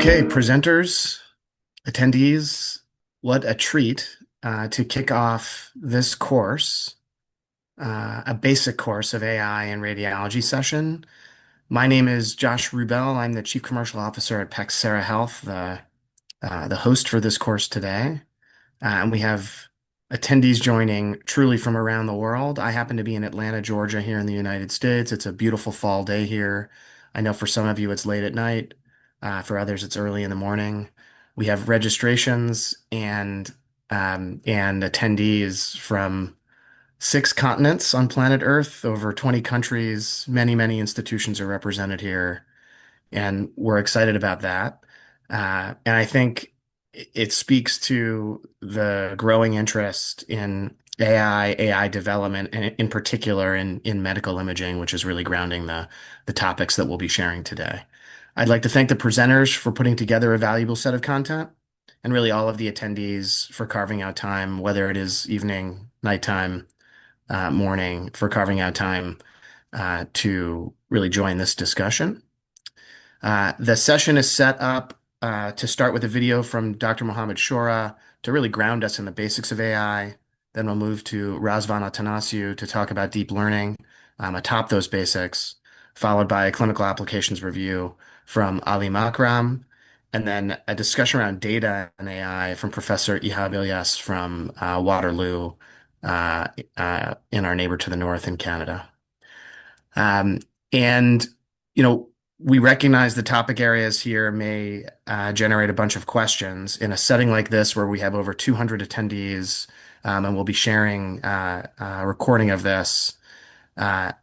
Okay, presenters, attendees, what a treat to kick off this course, a basic course of AI and radiology session. My name is Josh Rubel. I'm the Chief Commercial Officer at Pexera Health, the host for this course today. And we have attendees joining truly from around the world. I happen to be in Atlanta, Georgia, here in the United States. It's a beautiful fall day here. I know for some of you it's late at night. For others, it's early in the morning. We have registrations and attendees from 6 continents on planet Earth, over 20 countries. Many institutions are represented here and we're excited about that. And I think it speaks to the growing interest in AI development, and in particular in medical imaging, which is really grounding the topics that we'll be sharing today. I'd like to thank the presenters for putting together a valuable set of content, and really all of the attendees for carving out time, whether it is evening, nighttime, morning, for carving out time to really join this discussion. The session is set up to start with a video from Dr. Mohammed Shora to really ground us in the basics of AI. Then we'll move to Razvan Atanasiu to talk about deep learning atop those basics, followed by a clinical applications review from Ali Makram, and then a discussion around data and AI from Professor Ihab Ilyas from Waterloo in our neighbor to the north in Canada. Um, and, you know, we recognize the topic areas here may generate a bunch of questions in a setting like this where we have over 200 attendees, and we'll be sharing a recording of this.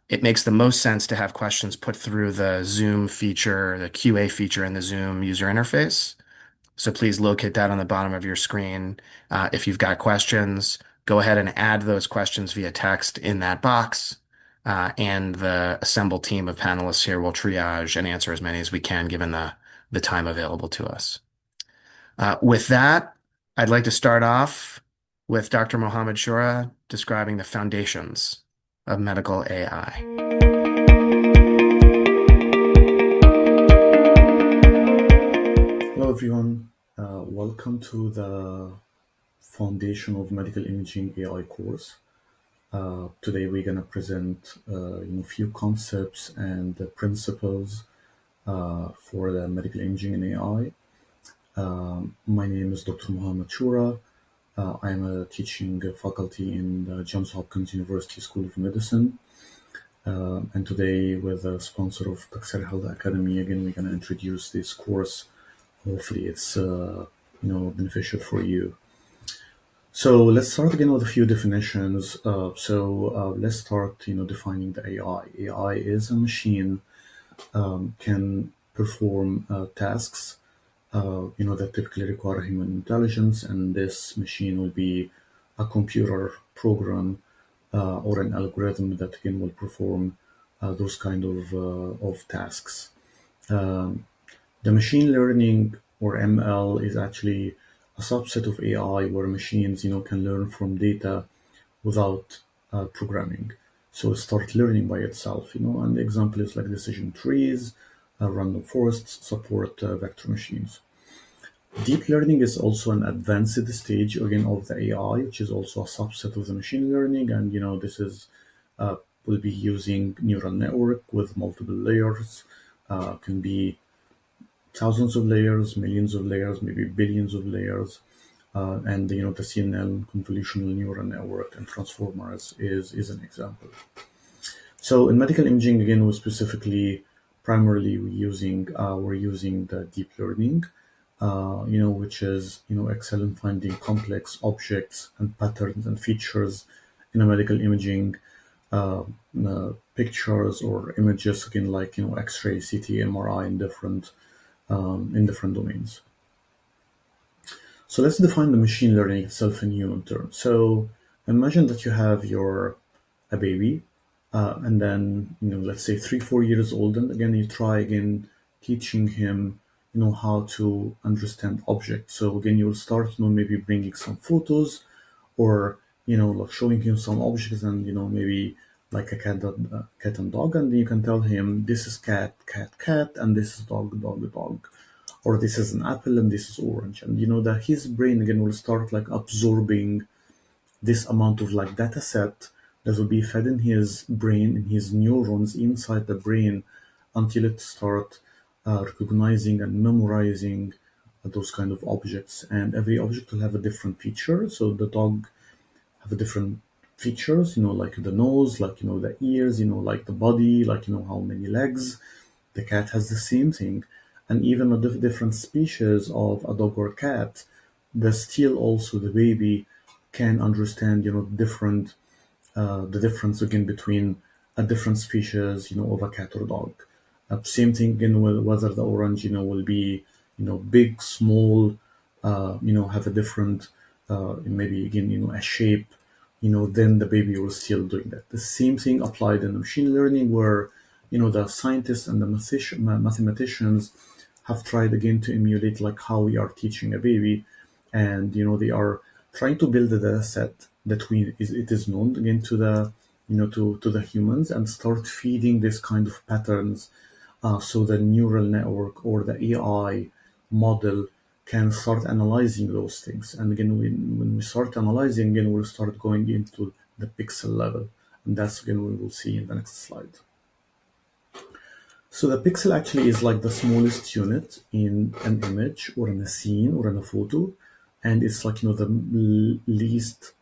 It makes the most sense to have questions put through the Zoom feature, the QA feature in the Zoom user interface. So please locate that on the bottom of your screen. If you've got questions, go ahead and add those questions via text in that box. And the assembled team of panelists here will triage and answer as many as we can given the time available to us. With that, I'd like to start off with Dr. Mohammed Shora describing the foundations of medical AI. Hello, everyone. Welcome to the Foundation of Medical Imaging AI course. Today, we're going to present a few concepts and the principles for the medical imaging and AI. My name is Dr. Mohammed Shura. I am a teaching faculty in the Johns Hopkins University School of Medicine. And today, with the sponsor of Pexera Health Academy, again, we're going to introduce this course. Hopefully it's beneficial for you. So let's start again with a few definitions. Let's start defining the AI. AI is a machine can perform tasks that typically require human intelligence, and this machine will be a computer program or an algorithm that again will perform those kind of tasks. The machine learning or ML is actually a subset of AI where machines, can learn from data without programming. So it starts learning by itself, and the example is like decision trees, random forests support vector machines. Deep learning is also an advanced stage again of the AI, which is also a subset of the machine learning, and this is will be using neural network with multiple layers, can be thousands of layers, millions of layers, maybe billions of layers, and the CNN convolutional neural network and transformers is an example. So in medical imaging, again, primarily we're using the deep learning, which is excel in finding complex objects and patterns and features in a medical imaging pictures or images, again, like X-ray, CT, MRI, in different domains. So let's define the machine learning itself in human terms. So imagine that you have a baby, and then let's say 3-4 years old, and again you try teaching him how to understand objects. So again you'll start maybe bringing some photos, or like showing him some objects, and maybe like a cat and dog, and you can tell him this is cat, cat, cat, and this is dog, dog, dog. or this is an apple and this is orange. And that his brain again will start like absorbing this amount of like data set that will be fed in his brain, in his neurons inside the brain, until it start recognizing and memorizing those kind of objects. And every object will have a different feature. So the dog have a different features, like the nose, like the ears, like the body, like how many legs. The cat has the same thing. And even a different species of a dog or cat, the still also the baby can understand different the difference again between a different species of a cat or dog. Same thing again with whether the orange will be big, small, have a different maybe again a shape, then the baby will still doing that. The same thing applied in machine learning, where the scientists and the mathematicians have tried again to emulate like how we are teaching a baby, and they are trying to build a data set that it is known again to the to the humans, and start feeding this kind of patterns, so the neural network or the AI model can start analyzing those things. And again, when we start analyzing, again, we'll start going into the pixel level. And that's again, we will see in the next slide. So the pixel actually is like the smallest unit in an image or in a scene or in a photo. And it's like, the least,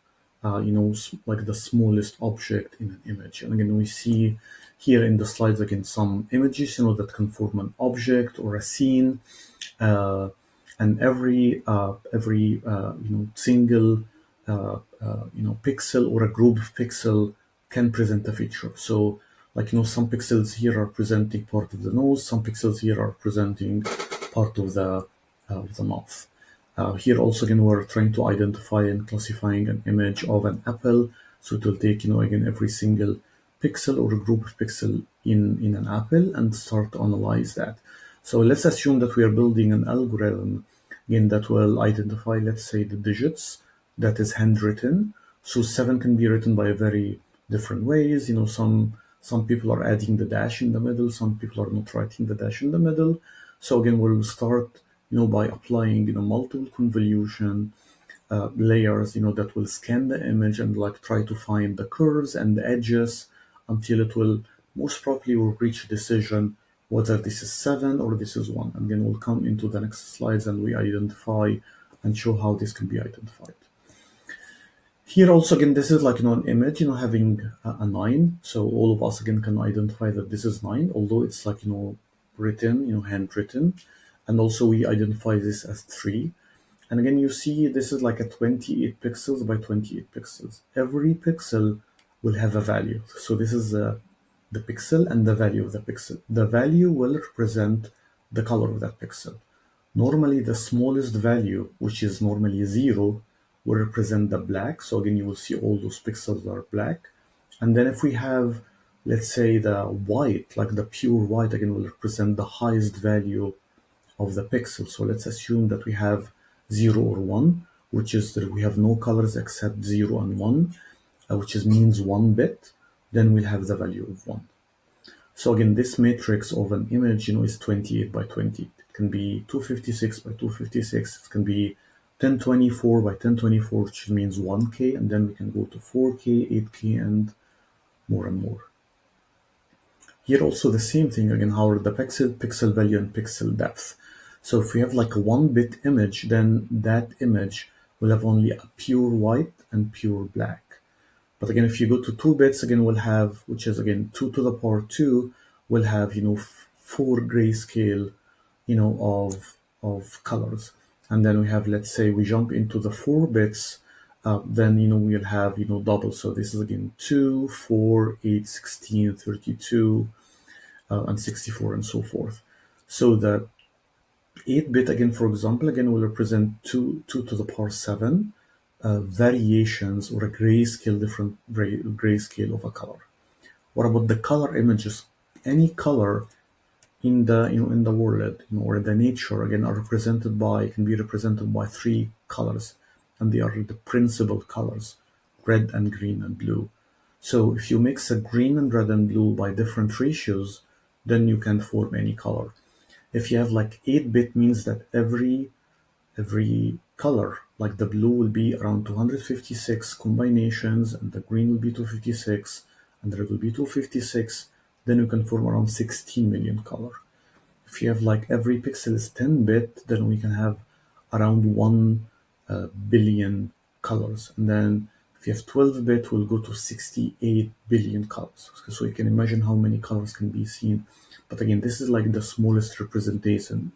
like the smallest object in an image. And again, we see here in the slides, again, some images, that can form an object or a scene. Uh, and every single pixel or a group of pixel can present a feature. So like some pixels here are presenting part of the nose, some pixels here are presenting part of the mouth. Here also again we're trying to identify and classifying an image of an apple. So it will take again every single pixel or a group of pixel in an apple and start to analyze that. So let's assume that we are building an algorithm again that will identify, let's say, the digits that is handwritten. So 7 can be written by very different ways. Some people are adding the dash in the middle, some people are not writing the dash in the middle. So again, we'll start by applying multiple convolution layers that will scan the image and like try to find the curves and the edges until it will most probably will reach a decision whether this is 7 or this is 1. And then we'll come into the next slides and we identify and show how this can be identified. Here also again, this is like an image having a 9. So all of us again can identify that this is 9, although it's like written, handwritten. And also we identify this as 3. And again, you see this is like a 28 pixels by 28 pixels. Every pixel will have a value. So this is the pixel and the value of the pixel. The value will represent the color of that pixel. Normally, the smallest value, which is normally 0, will represent the black. So again, you will see all those pixels are black. And then if we have, let's say, the white, like the pure white, again, will represent the highest value of the pixel. So let's assume that we have 0 or 1, which is that we have no colors except 0 and 1, which means 1 bit. Then we'll have the value of 1. So again, this matrix of an image, is 28 by 20. It can be 256 by 256. It can be 1024 by 1024, which means 1K, and then we can go to 4K, 8K, and more. Here also the same thing again, how the pixel value and pixel depth. So if we have like a 1-bit image, then that image will have only a pure white and pure black. But again, if you go to 2 bits, again, we'll have, which is again 2 to the power 2, we'll have 4 grayscale, of colors. And then we have, let's say, we jump into the 4 bits, then we'll have double. So this is again 2, 4, 8, 16, 32, and 64, and so forth. So the 8-bit again, for example, again will represent 2 to the power 7 variations or a grayscale, different grayscale of a color. What about the color images? Any color in the in the world or in the nature again can be represented by 3 colors, and they are the principal colors: red and green and blue. So if you mix a green and red and blue by different ratios, then you can form any color. If you have like 8-bit, means that every color, like the blue will be around 256 combinations, and the green will be 256, and the red will be 256. Then you can form around 16 million color. If you have like every pixel is 10-bit, then we can have around 1 billion colors. And then if you have 12-bit, we'll go to 68 billion colors. So you can imagine how many colors can be seen. But again, this is like the smallest presentation.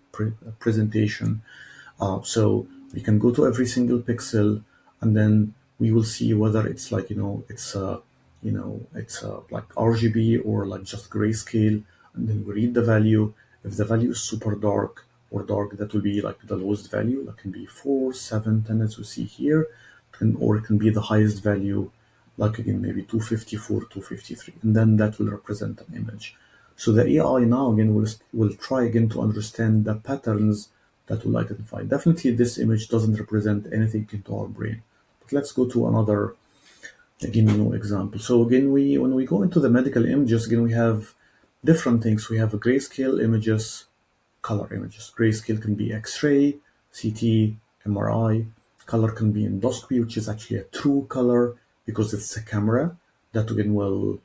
So we can go to every single pixel, and then we will see whether it's like, it's like RGB or like just grayscale, and then we read the value. If the value is super dark or dark, that will be like the lowest value. That can be 4, 7, 10, as we see here, or it can be the highest value, like again maybe 254, 253, and then that will represent an image. So the AI now again will try again to understand the patterns that will identify. Definitely, this image doesn't represent anything into our brain. But let's go to another again, example. So again, when we go into the medical images, again we have different things. We have a grayscale images, color images. Grayscale can be X-ray, CT, MRI. Color can be endoscopy, which is actually a true color because it's a camera that again will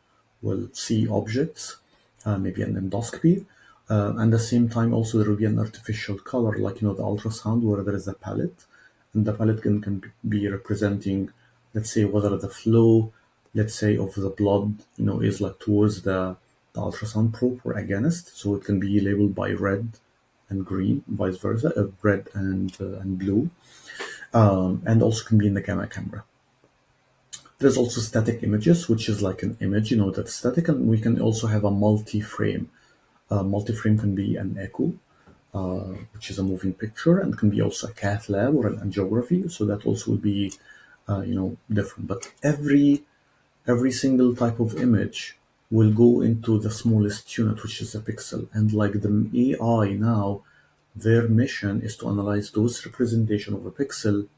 see objects, maybe an endoscopy. And at the same time, also there will be an artificial color, like the ultrasound, where there is a palette, and the palette can be representing, let's say, whether the flow, let's say, of the blood, is like towards the ultrasound probe or against. So it can be labeled by red and green, vice versa, red and blue, and also can be in the gamma camera. There's also static images, which is like an image, that's static, and we can also have a multi-frame. Multi-frame can be an echo, which is a moving picture, and can be also a cath lab or an angiography. So that also will be, different. But every single type of image will go into the smallest unit, which is a pixel. And like the AI now, their mission is to analyze those representation of a pixel,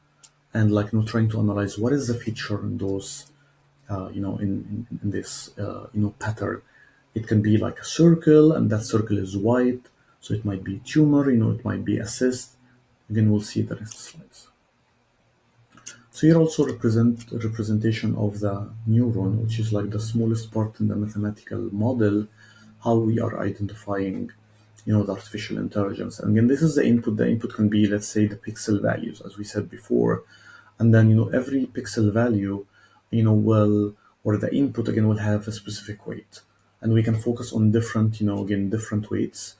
and like trying to analyze what is the feature in those, in this pattern. It can be like a circle, and that circle is white, so it might be tumor, it might be a cyst. Again, we'll see the next slides. So here also representation of the neuron, which is like the smallest part in the mathematical model, how we are identifying, the artificial intelligence. And again, this is the input. The input can be, let's say, the pixel values, as we said before, and then every pixel value, will, or the input again will have a specific weight, and we can focus on different, again different weights,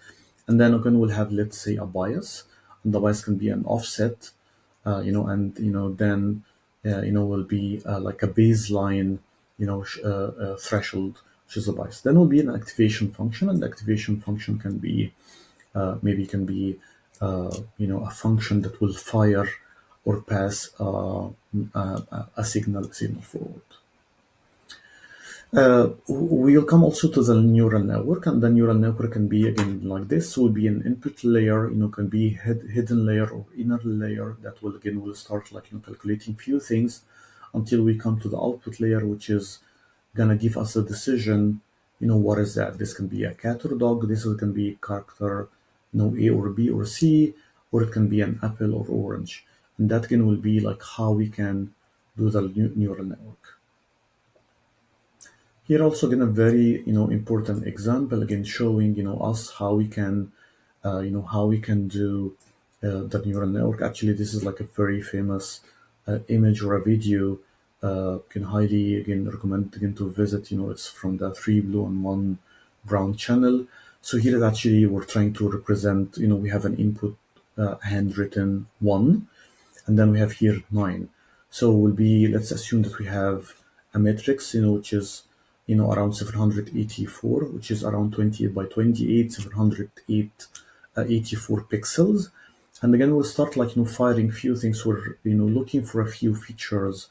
and then again we'll have, let's say, a bias, and the bias can be an offset, and then will be like a baseline, threshold, which is a bias. Then will be an activation function, and the activation function can be maybe can be a function that will fire or pass a signal forward. We'll come also to the neural network, and the neural network can be again like this. So will be an input layer, can be hidden layer or inner layer that will start like calculating few things until we come to the output layer, which is gonna give us a decision. What is that? This can be a cat or dog. This can be character, A or B or C, or it can be an apple or orange. And that again will be like how we can do the neural network. Here also again a very important example, again showing us how we can do the neural network. Actually, this is like a very famous image or a video. Can highly again recommend again to visit. It's from the 3 Blue and 1 Brown channel. So here is actually we're trying to represent. We have an input handwritten 1, and then we have here 9. So we'll be, let's assume that we have a matrix, which is around 784, which is around 28 by 28, 708, 84 pixels. And again, we'll start like firing few things. We're looking for a few features,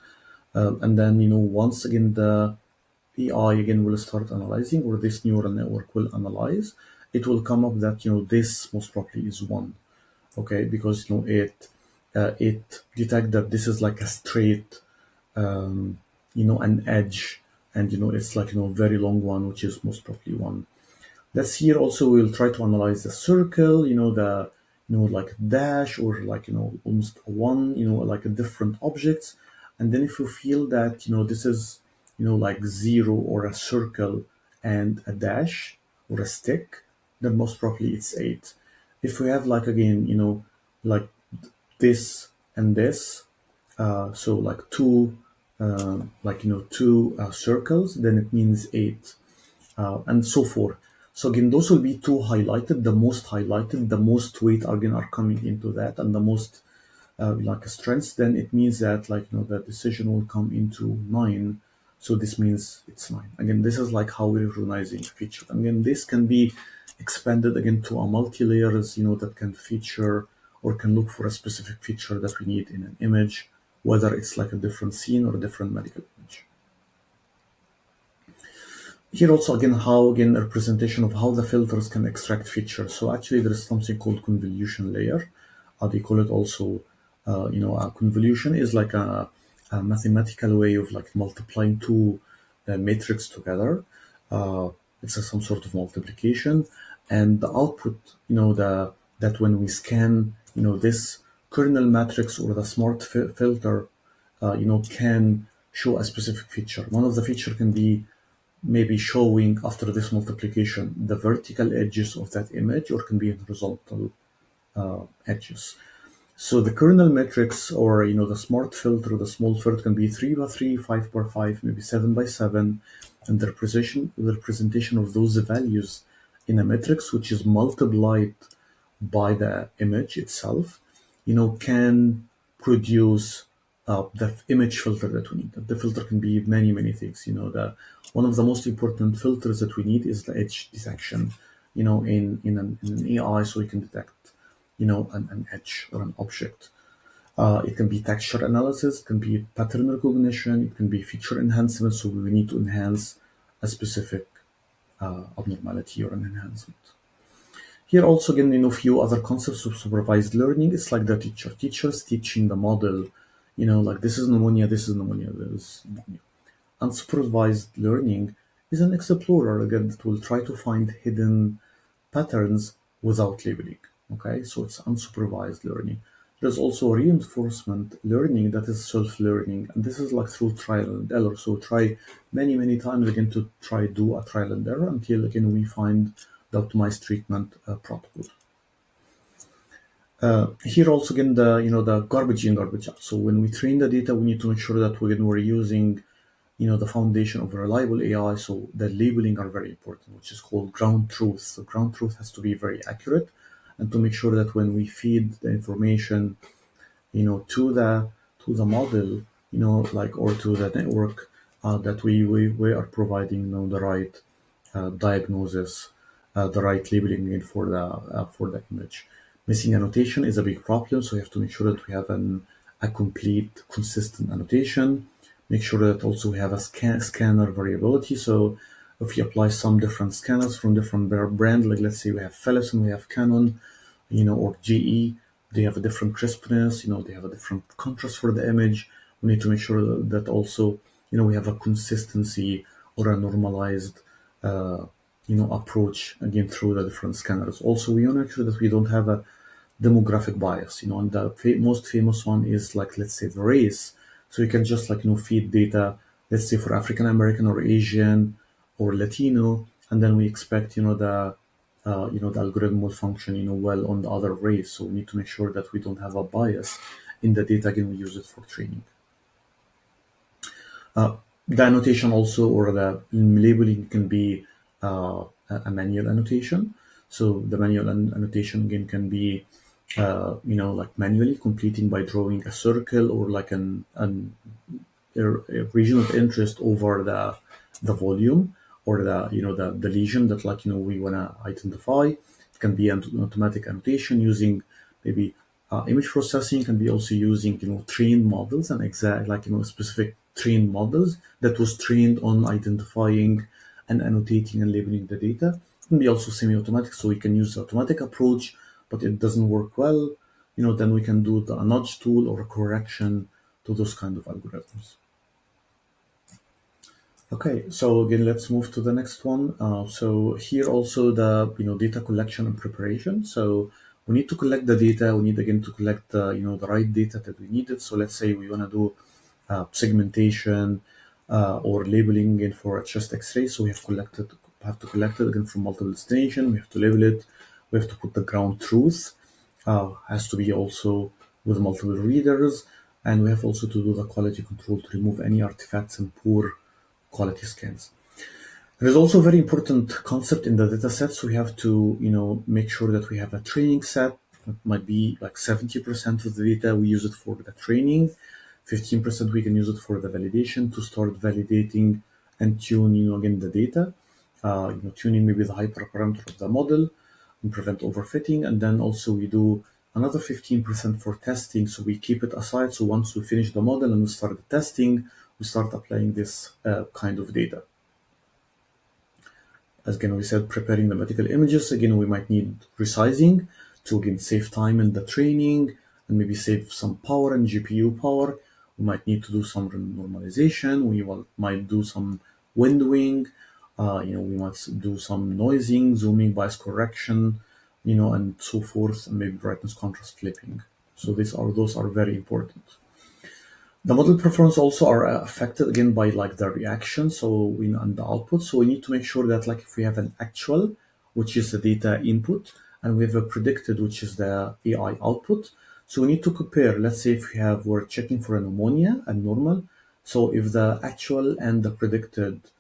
and then once again the AI again will start analyzing, or this neural network will analyze. It will come up that this most probably is 1, okay, because it detect that this is like a straight, an edge, and it's like very long one, which is most probably 1. Let's here also we'll try to analyze the circle, like a dash or like, almost a one, like a different objects. And then if you feel that, this is, like zero or a circle and a dash or a stick, then most probably it's eight. If we have like, again, like this and this, so like two, two circles, then it means eight, and so forth. So again, those will be two highlighted, the most weight again are coming into that, and the most like a strength. Then it means that like the decision will come into nine. So this means it's nine. Again, this is like how we're recognizing feature. Again, this can be expanded again to a multi-layers, that can feature or can look for a specific feature that we need in an image, whether it's like a different scene or a different medical image. Here also again how again a representation of how the filters can extract features. So actually there is something called convolution layer. They call it also, a convolution is like a mathematical way of like multiplying two matrix together. It's some sort of multiplication, and the output, the that when we scan, this kernel matrix or the smart filter, can show a specific feature. One of the feature can be maybe showing after this multiplication the vertical edges of that image, or can be in horizontal edges. So the kernel matrix, or the smart filter, the small filter can be 3 by 3, 5 by 5, maybe 7 by 7, and the representation of those values in a matrix, which is multiplied by the image itself, can produce the image filter that we need. The filter can be many, many things. The one of the most important filters that we need is the edge detection. In an AI, so we can detect, an edge or an object. It can be texture analysis, it can be pattern recognition, it can be feature enhancement. So we need to enhance a specific abnormality or an enhancement. Here also again, few other concepts of supervised learning. It's like the teachers teaching the model, like this is pneumonia, this is pneumonia, this is pneumonia. Unsupervised learning is an explorer again that will try to find hidden patterns without labeling. Okay, so it's unsupervised learning. There's also reinforcement learning that is self-learning, and this is like through trial and error. So try many, many times again to try do a trial and error until again we find the optimized treatment protocol. Here also again the garbage in, garbage out. So when we train the data, we need to make sure that when we're using the foundation of a reliable AI. So the labeling are very important, which is called ground truth. So ground truth has to be very accurate, and to make sure that when we feed the information, to the model, like or to the network, that we are providing the right diagnosis, the right labeling for the image. Missing annotation is a big problem, so we have to make sure that we have a complete, consistent annotation. Make sure that also we have a scanner variability. So if we apply some different scanners from different brand, like let's say we have Philips and we have Canon, or GE, they have a different crispness, they have a different contrast for the image. We need to make sure that also, we have a consistency or a normalized, approach again through the different scanners. Also, we want to make sure that we don't have a demographic bias, and the most famous one is like, let's say the race. So you can just like, feed data, let's say for African American or Asian or Latino, and then we expect, the algorithm will function, well on the other race. So we need to make sure that we don't have a bias in the data again we use it for training. The annotation also, or the labeling, can be a manual annotation. So the manual annotation again can be, like manually completing by drawing a circle or like a region of interest over the volume, or the lesion that like we want to identify. It can be an automatic annotation using maybe image processing. Can be also using trained models and exact like specific trained models that was trained on identifying and annotating and labeling the data. It can be also semi-automatic, so we can use the automatic approach, but it doesn't work well. Then we can do a nudge tool or a correction to those kind of algorithms. Okay, so again, let's move to the next one. So here also the data collection and preparation. So we need to collect the data. We need again to collect the the right data that we needed. So let's say we want to do segmentation or labeling in for a chest X-ray. So have to collect it again from multiple destinations. We have to label it. We have to put the ground truth. Has to be also with multiple readers, and we have also to do the quality control to remove any artifacts and poor quality scans. There is also a very important concept in the data set. So we have to, make sure that we have a training set. It might be like 70% of the data we use it for the training, 15% we can use it for the validation to start validating and tune, again the data. Tuning maybe the hyperparameter of the model and prevent overfitting. And then also we do another 15% for testing. So we keep it aside. So once we finish the model and we start the testing, we start applying this kind of data. As again, we said, preparing the medical images. Again, we might need resizing to again save time in the training and maybe save some power and GPU power. We might need to do some normalization. Might do some windowing. We might do some noising, zooming, bias correction, and so forth, and maybe brightness contrast flipping. So those are very important. The model performance also are affected again by like the reaction, and the output. So we need to make sure that like if we have an actual, which is the data input, and we have a predicted, which is the AI output. So we need to compare. Let's say if we're checking for a pneumonia and normal. So if the actual and the predicted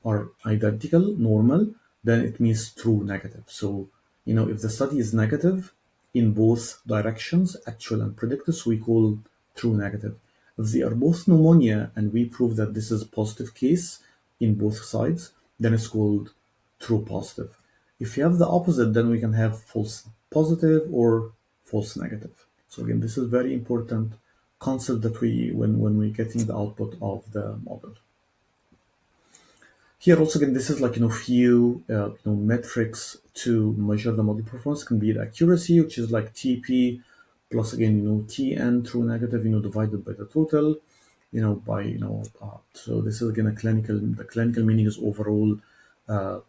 are identical, normal, then it means true negative. So, if the study is negative in both directions, actual and predicted, so we call true negative. If they are both pneumonia and we prove that this is a positive case in both sides, then it's called true positive. If you have the opposite, then we can have false positive or false negative. So again, this is very important concept that when we're getting the output of the model. Here also again, this is like few metrics to measure the model performance. Can be the accuracy, which is like TP plus again TN true negative divided by the total by so this is again a clinical. The clinical meaning is overall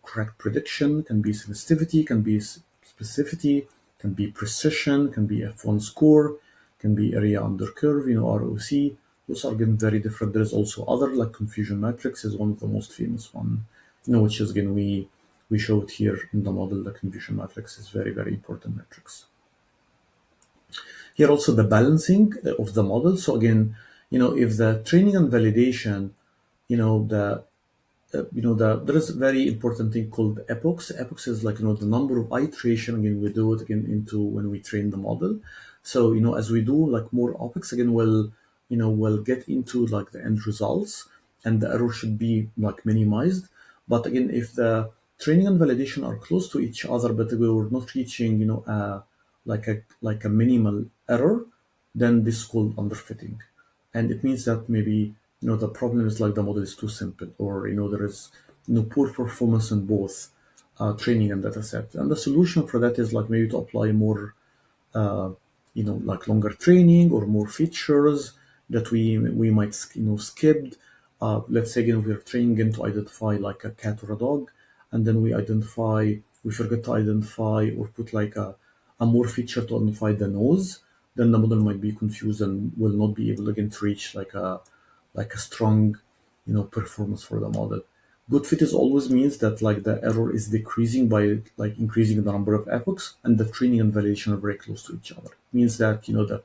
correct prediction. Can be sensitivity, can be specificity, can be precision, can be F1 score, can be area under curve, ROC. Those are again very different. There's also other like confusion matrix is one of the most famous one, which is again we show it here in the model. The confusion matrix is very important matrix. Here also the balancing of the model. So again, if the training and validation, there is a very important thing called epochs. Epochs is like the number of iteration again we do it again into when we train the model. So as we do like more epochs again, we'll get into like the end results, and the error should be like minimized. But again, if the training and validation are close to each other, but we were not reaching like a minimal error, then this is called underfitting, and it means that maybe the problem is like the model is too simple, or there is poor performance in both training and data set. And the solution for that is like maybe to apply more like longer training or more features that we might skip. Let's say again we're training again to identify like a cat or a dog, and then we forget to identify or put like a more feature to identify the nose. Then the model might be confused and will not be able again to reach like a strong performance for the model. Good fit is always means that like the error is decreasing by like increasing the number of epochs, and the training and validation are very close to each other. Means that the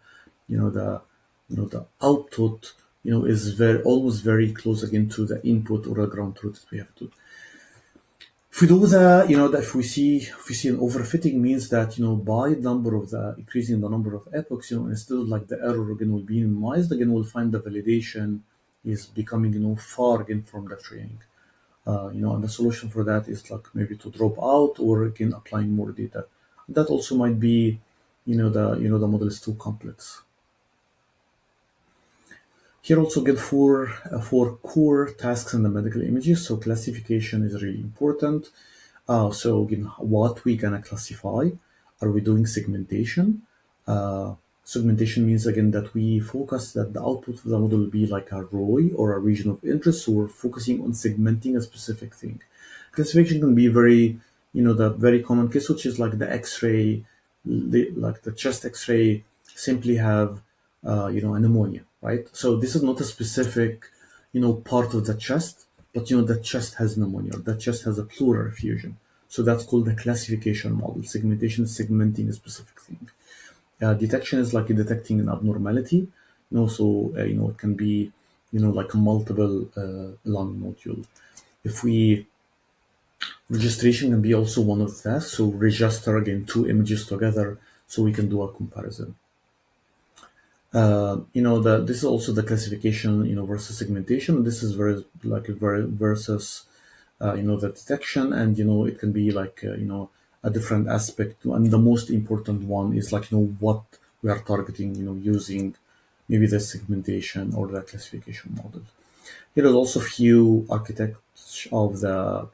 output is very almost very close again to the input or the ground truth that we have to. If we do that, that if we see an overfitting means that by number of the increasing the number of epochs, instead of like the error again will be minimized, again we'll find the validation is becoming far again from the training. And the solution for that is like maybe to drop out or again applying more data. That also might be, the model is too complex. Here also get four core tasks in the medical images. So classification is really important. So again, what we gonna classify? Are we doing segmentation? Segmentation means again that we focus that the output of the model will be like a ROI or a region of interest. So we're focusing on segmenting a specific thing. Classification can be very, the very common case, which is like the X-ray, like the chest X-ray simply have, a pneumonia, right? So this is not a specific, part of the chest, but the chest has pneumonia, or the chest has a pleural effusion. So that's called the classification model. Segmentation is segmenting a specific thing. Detection is like detecting an abnormality. So it can be, like a multiple lung nodule. If we Registration can be also one of that. So register again two images together, so we can do a comparison. This is also the classification, versus segmentation. This is very like a very versus the detection, and it can be like a different aspect. And the most important one is like what we are targeting, using maybe the segmentation or the classification model. Here is also few architecture of the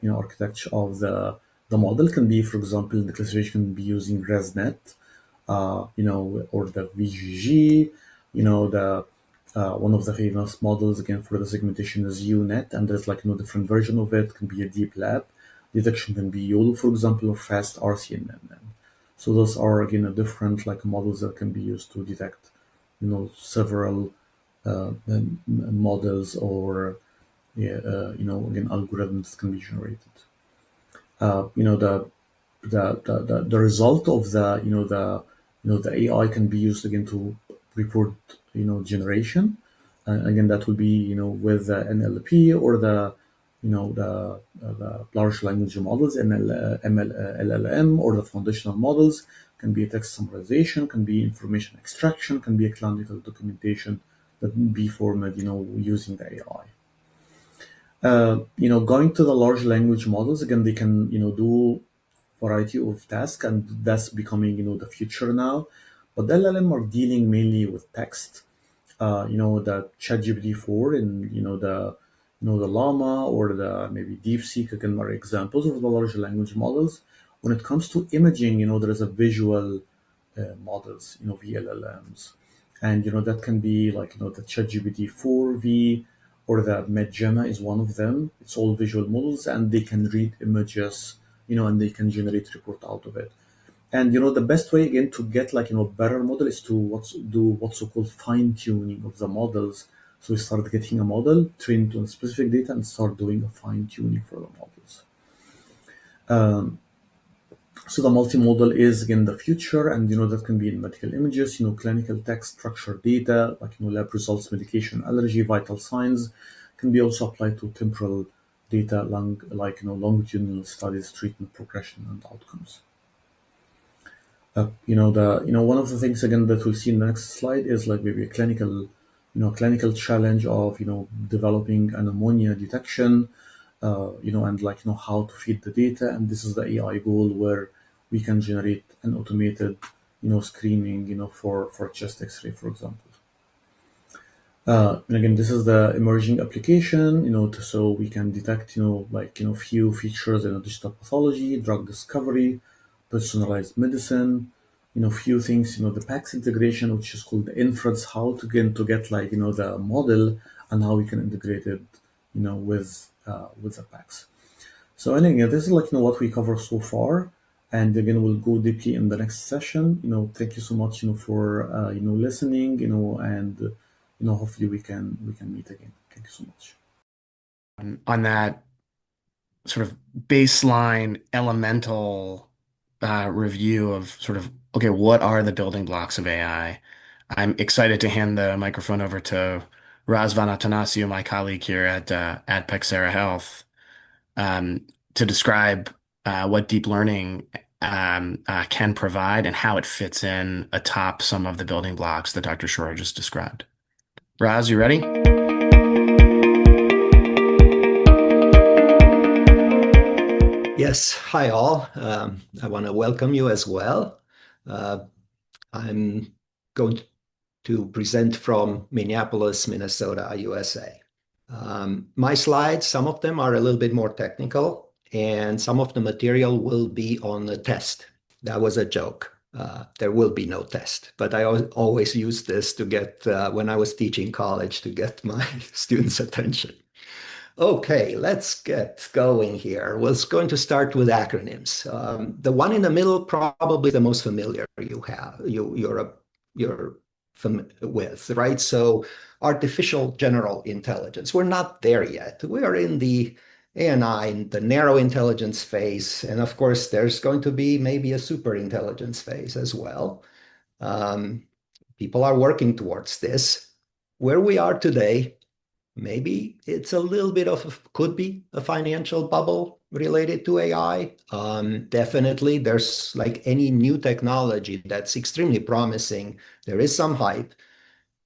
model can be, for example, the classification can be using ResNet, or the VGG. The one of the famous models again for the segmentation is UNet, and there's like different version of it. Can be a deep lab detection, can be YOLO, for example, or fast RCNN. So those are again a different like models that can be used to detect several models, or again algorithms can be generated. The result of the AI can be used again to report generation. Again, that will be with the NLP or the large language models, LLM, or the foundational models. Can be a text summarization, can be information extraction, can be a clinical documentation that be formed using the AI. Going to the large language models again, they can do variety of tasks, and that's becoming the future now. But the LLM are dealing mainly with text. The ChatGPT 4 and the Llama or the maybe DeepSeek again are examples of the large language models. When it comes to imaging, there is a visual models, VLLMs, and that can be like the ChatGPT 4V or the Medjana is one of them. It's all visual models, and they can read images, and they can generate report out of it. And the best way again to get like better model is to do what's so called fine tuning of the models. So we start getting a model trained on specific data and start doing a fine tuning for the models. So the multimodal is again the future, and that can be in medical images, clinical text, structured data, like lab results, medication, allergy, vital signs, can be also applied to temporal data, longitudinal studies, treatment progression, and outcomes. One of the things again that we'll see in the next slide is like maybe a clinical challenge of developing an ammonia detection, and like how to feed the data. And this is the AI goal where we can generate an automated screening for chest X-ray, for example. And again, this is the emerging application, so we can detect, few features in digital pathology, drug discovery, personalized medicine, few things, the PACS integration, which is called the inference, how to get like, the model and how we can integrate it, with the PACS. So anyway, this is like, what we cover so far. And again, we'll go deeply in the next session. Thank you so much, for, listening, and, hopefully we can meet again. Thank you so much. On that sort of baseline elemental review of sort of, okay, what are the building blocks of AI? I'm excited to hand the microphone over to Razvan Atanasiou, my colleague here at Pexera Health, to describe what deep learning can provide and how it fits in atop some of the building blocks that Dr. Shore just described. Raz, you ready? Yes, hi all. I want to welcome you as well. I'm going to present from Minneapolis, Minnesota, USA. My slides, some of them are a little bit more technical, and some of the material will be on the test. That was a joke. There will be no test, but I always use this to get, when I was teaching college, to get my students' attention. Okay, let's get going here. We're going to start with acronyms. The one in the middle, probably the most familiar you're with, right? So artificial general intelligence. We're not there yet. We are in the ANI, in the narrow intelligence phase. And of course, there's going to be maybe a super intelligence phase as well. Um, People are working towards this. Where we are today, maybe it's a little bit of, could be a financial bubble related to AI. Definitely, there's like any new technology that's extremely promising. There is some hype,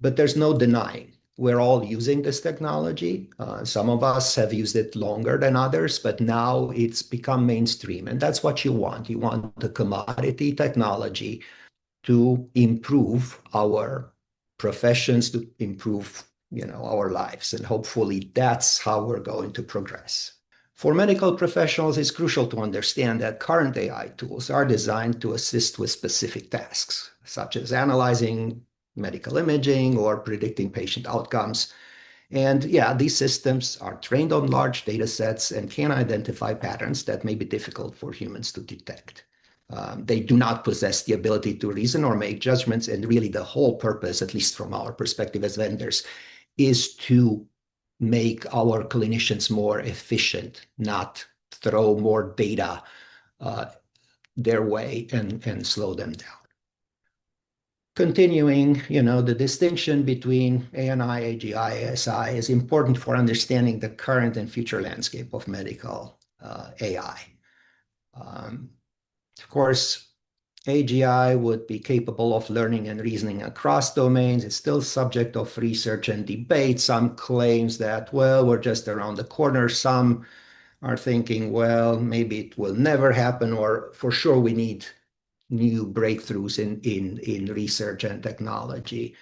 but there's no denying. We're all using this technology. Some of us have used it longer than others, but now it's become mainstream. And that's what you want. You want the commodity technology to improve our professions, to improve, our lives. And hopefully that's how we're going to progress. For medical professionals, it's crucial to understand that current AI tools are designed to assist with specific tasks, such as analyzing medical imaging or predicting patient outcomes. And yeah, these systems are trained on large data sets and can identify patterns that may be difficult for humans to detect. They do not possess the ability to reason or make judgments. And really, the whole purpose, at least from our perspective as vendors, is to make our clinicians more efficient, not throw more data their way and slow them down. Continuing, the distinction between ANI, AGI, ASI is important for understanding the current and future landscape of medical AI. Of course, AGI would be capable of learning and reasoning across domains. It's still subject of research and debate. Some claims that, well, we're just around the corner. Some are thinking, well, maybe it will never happen, or for sure we need new breakthroughs in research and technology.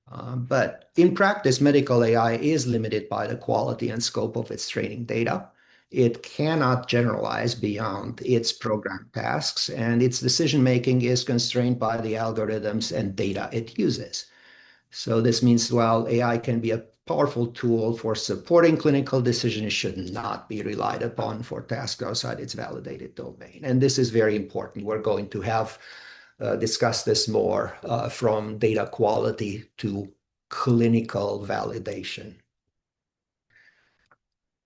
But in practice, medical AI is limited by the quality and scope of its training data. It cannot generalize beyond its program tasks, and its decision-making is constrained by the algorithms and data it uses. So this means while AI can be a powerful tool for supporting clinical decisions, it should not be relied upon for tasks outside its validated domain. And this is very important. We're going to have discuss this more from data quality to clinical validation.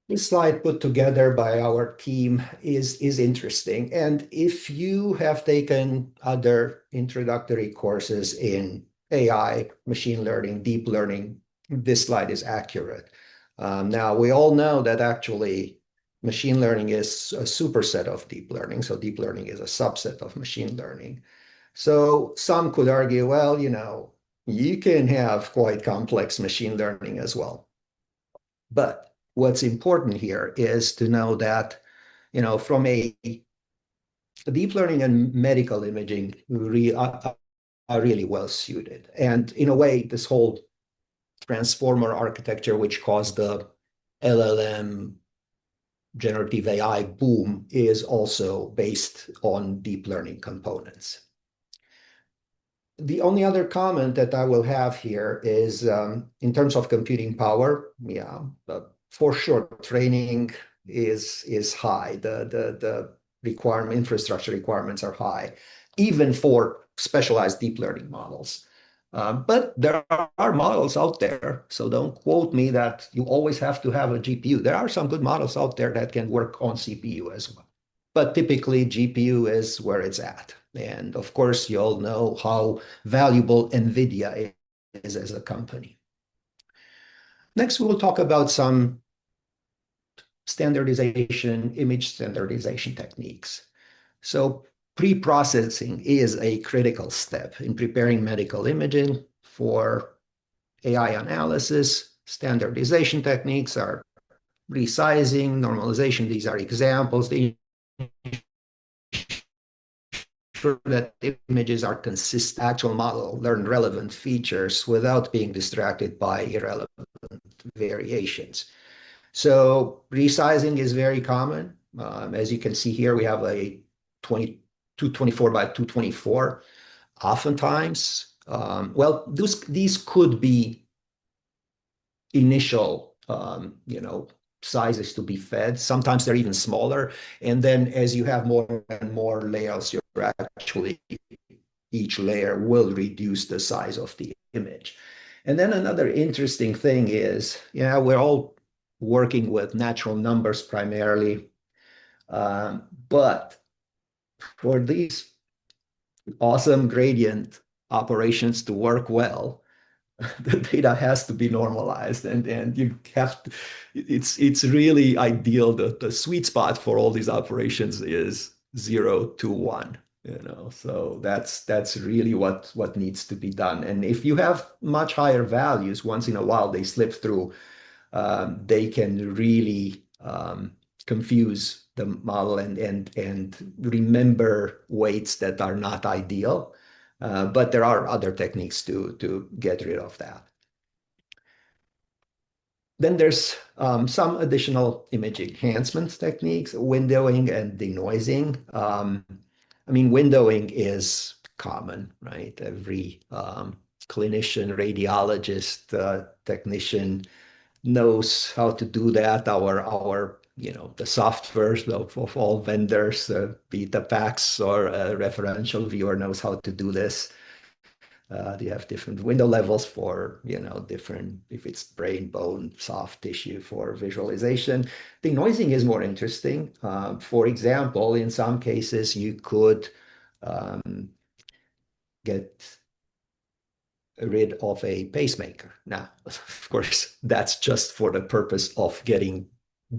This slide put together by our team is interesting. And if you have taken other introductory courses in AI, machine learning, deep learning, this slide is accurate. Now, we all know that actually machine learning is a superset of deep learning. So deep learning is a subset of machine learning. So some could argue, well, you can have quite complex machine learning as well. But what's important here is to know that, from a deep learning and medical imaging are really well suited. And in a way, this whole transformer architecture, which caused the LLM generative AI boom, is also based on deep learning components. The only other comment that I will have here is in terms of computing power, yeah, for sure, training is high. The infrastructure requirements are high, even for specialized deep learning models. But there are models out there, so don't quote me that you always have to have a GPU. There are some good models out there that can work on CPU as well. But typically, GPU is where it's at. And of course, you all know how valuable NVIDIA is as a company. Next, we will talk about some standardization, image standardization techniques. So pre-processing is a critical step in preparing medical imaging for AI analysis. Standardization techniques are resizing, normalization. These are examples. They ensure that the images are consistent, actual model, learn relevant features without being distracted by irrelevant variations. So resizing is very common. As you can see here, we have a 22 224 by 224. Oftentimes, well, these could be initial, sizes to be fed. Sometimes they're even smaller. And then as you have more and more layers, you're actually, each layer will reduce the size of the image. And then another interesting thing is, yeah, we're all working with natural numbers primarily, but for these awesome gradient operations to work well, the data has to be normalized, and you have to, it's really ideal. The sweet spot for all these operations is 0 to 1, so that's really what needs to be done. And if you have much higher values, once in a while they slip through, they can really confuse the model and remember weights that are not ideal. But there are other techniques to get rid of that. Then there's some additional image enhancement techniques, windowing and denoising. I mean, windowing is common, right? Every clinician, radiologist, technician knows how to do that. Our the software of all vendors, be it a PACS or a referential viewer, knows how to do this. They have different window levels for, different, if it's brain, bone, soft tissue for visualization. Denoising is more interesting. For example, in some cases, you could get rid of a pacemaker. Now, of course, that's just for the purpose of getting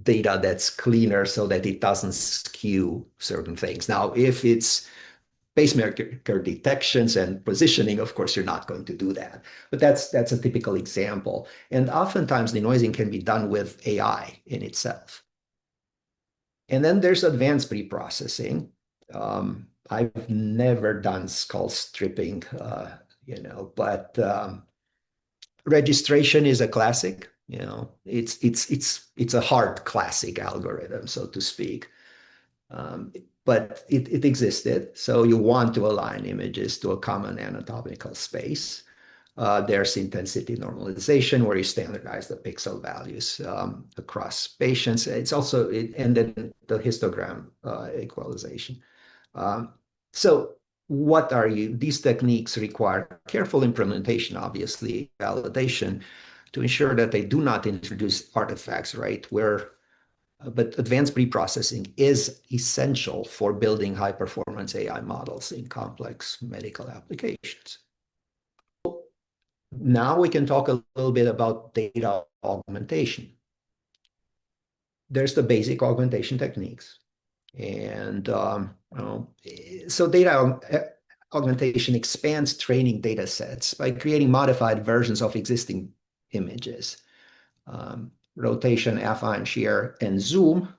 data that's cleaner so that it doesn't skew certain things. Now, if it's pacemaker detections and positioning, of course, you're not going to do that. But that's a typical example. And oftentimes, denoising can be done with AI in itself. And then there's advanced pre-processing. I've never done skull stripping, but registration is a classic. It's a hard classic algorithm, so to speak. But it existed. So you want to align images to a common anatomical space. There's intensity normalization where you standardize the pixel values across patients. It's also, and then the histogram equalization. So what are you? These techniques require careful implementation, obviously, validation, to ensure that they do not introduce artifacts, right? But advanced pre-processing is essential for building high-performance AI models in complex medical applications. Now we can talk a little bit about data augmentation. There's the basic augmentation techniques. And so data augmentation expands training data sets by creating modified versions of existing images. Rotation, affine shear, and zoom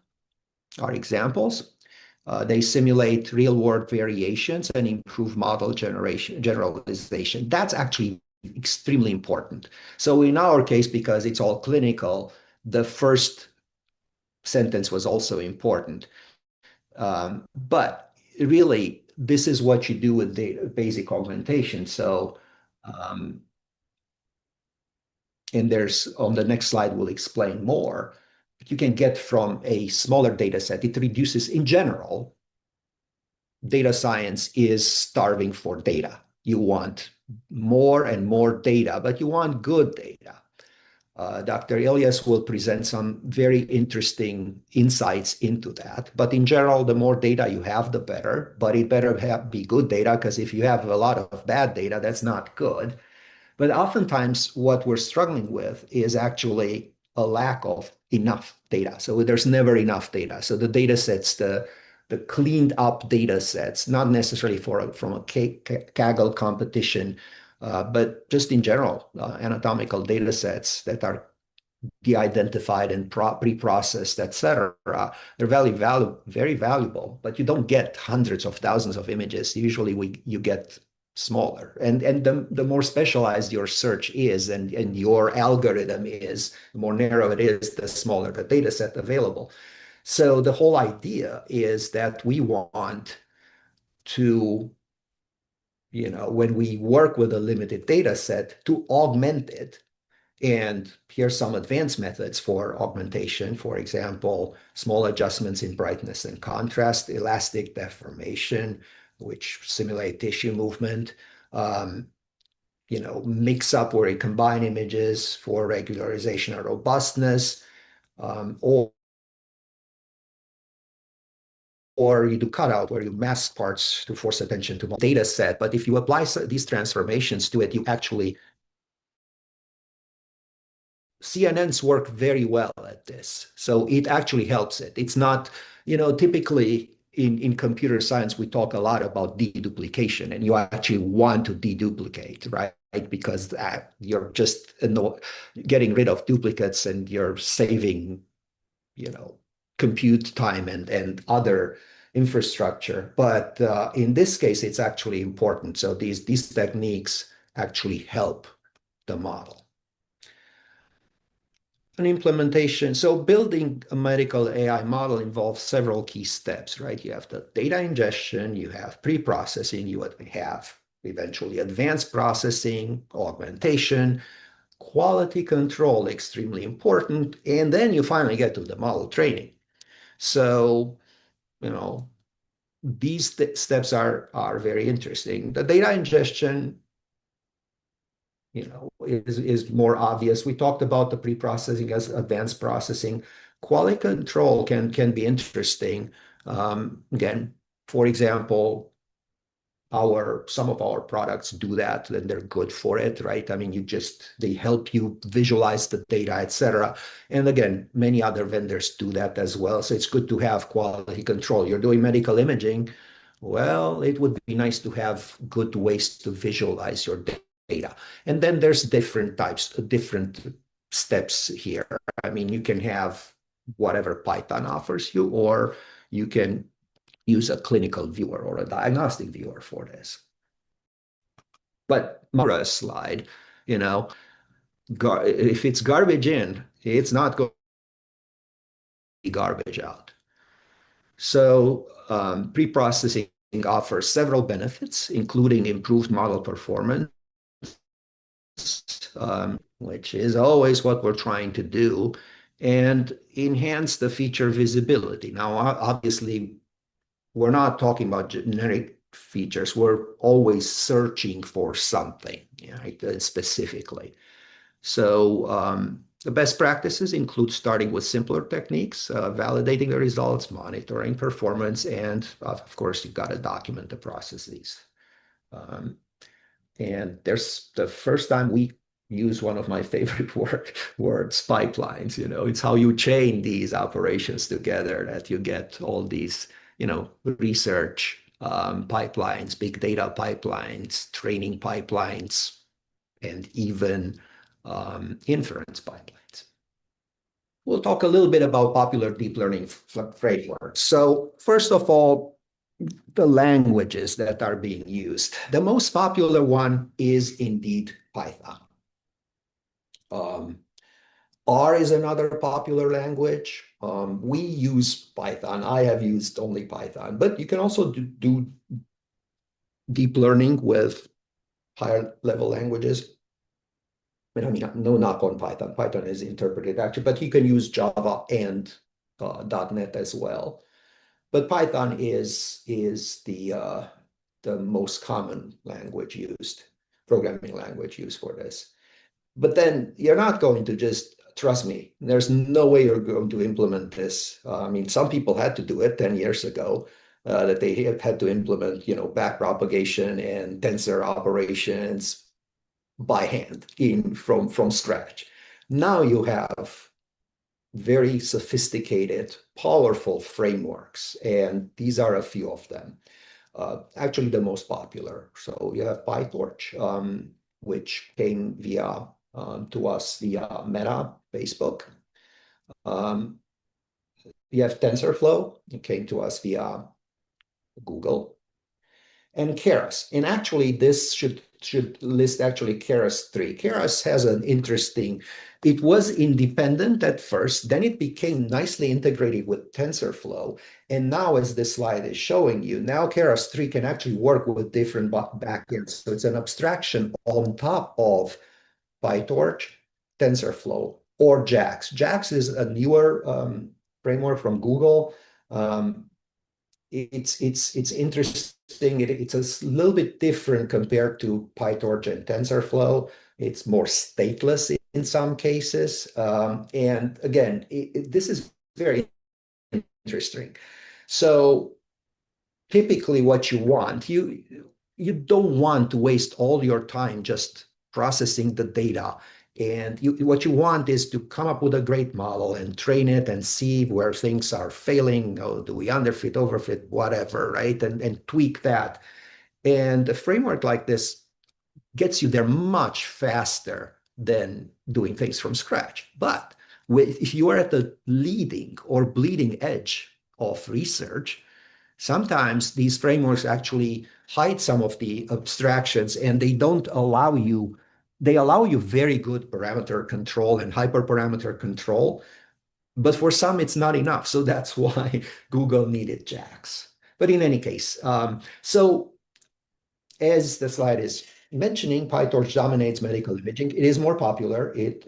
are examples. They simulate real-world variations and improve model generalization. That's actually extremely important. So in our case, because it's all clinical, the first sentence was also important. But really, this is what you do with data, basic augmentation. So, and there's on the next slide, we'll explain more. You can get from a smaller data set. It reduces, in general, data science is starving for data. You want more and more data, but you want good data. Dr. Elias will present some very interesting insights into that. But in general, the more data you have, the better. But it better be good data, because if you have a lot of bad data, that's not good. But oftentimes, what we're struggling with is actually a lack of enough data. So there's never enough data. So the data sets, the cleaned up data sets, not necessarily from a Kaggle competition, but just in general, anatomical data sets that are de-identified and pre-processed, etc. They're very valuable, but you don't get hundreds of thousands of images. Usually you get smaller. And the more specialized your search is and your algorithm is, the more narrow it is, the smaller the data set available. So the whole idea is that we want to, when we work with a limited data set, to augment it. And here's some advanced methods for augmentation. For example, small adjustments in brightness and contrast, elastic deformation, which simulate tissue movement, um, mix up where you combine images for regularization or robustness, or you do cutout where you mask parts to force attention to data set. But if you apply these transformations to it, you actually CNNs work very well at this. So it actually helps it. It's not, typically in computer science, we talk a lot about deduplication, and you actually want to deduplicate, right? Because you're just getting rid of duplicates and you're saving, you know, compute time and other infrastructure. But in this case, it's actually important. So these techniques actually help the model. An implementation. So building a medical AI model involves several key steps, right? You have the data ingestion, you have pre-processing, you have eventually advanced processing, augmentation, quality control, extremely important, and then you finally get to the model training. So, you know, these steps are very interesting. The data ingestion, is more obvious. We talked about the pre-processing as advanced processing. Quality control can be interesting. Again, for example, some of our products do that, and they're good for it, right? I mean, they help you visualize the data, etc. And again, many other vendors do that as well. So it's good to have quality control. You're doing medical imaging. Well, it would be nice to have good ways to visualize your data. And then there's different steps here. I mean, you can have whatever Python offers you, or you can use a clinical viewer or a diagnostic viewer for this. But Mura's slide, you know, if it's garbage in, it's not going to be garbage out. So pre-processing offers several benefits, including improved model performance, which is always what we're trying to do, and enhance the feature visibility. Now, obviously, we're not talking about generic features. We're always searching for something, right, specifically. So the best practices include starting with simpler techniques, validating the results, monitoring performance, and of course, you've got to document the processes. And there's the first time we use one of my favorite words, pipelines. It's how you chain these operations together that you get all these, research pipelines, big data pipelines, training pipelines, and even inference pipelines. We'll talk a little bit about popular deep learning frameworks. So first of all, the languages that are being used. The most popular one is indeed Python. R is another popular language. We use Python. I have used only Python, but you can also do deep learning with higher level languages. I mean, no knock on Python. Python is interpreted actually, but you can use Java and .NET as well. But Python is the most common language used, programming language used for this. But then you're not going to just trust me. There's no way you're going to implement this. I mean, some people had to do it 10 years ago, that they had to implement, backpropagation and tensor operations by hand from scratch. Now you have very sophisticated, powerful frameworks, and these are a few of them. Actually, the most popular. So you have PyTorch, which came to us via Meta, Facebook. You have TensorFlow, it came to us via Google, and Keras. And actually, this should should list actually Keras 3. Keras has an interesting, it was independent at first, then it became nicely integrated with TensorFlow. And now, as this slide is showing you, now Keras 3 can actually work with different backends. So it's an abstraction on top of PyTorch, TensorFlow, or JAX. JAX is a newer framework from Google. Um, it's interesting. It's a little bit different compared to PyTorch and TensorFlow. It's more stateless in some cases. And again, this is very interesting. So typically what you want, you don't want to waste all your time just processing the data. And what you want is to come up with a great model and train it and see where things are failing. Oh, do we underfit, overfit, whatever, right? And tweak that. And a framework like this gets you there much faster than doing things from scratch. But if you are at the leading or bleeding edge of research, sometimes these frameworks actually hide some of the abstractions and they don't allow you, they allow you very good parameter control and hyperparameter control, but for some it's not enough. So that's why Google needed JAX. But in any case, so as the slide is mentioning, PyTorch dominates medical imaging. It is more popular. It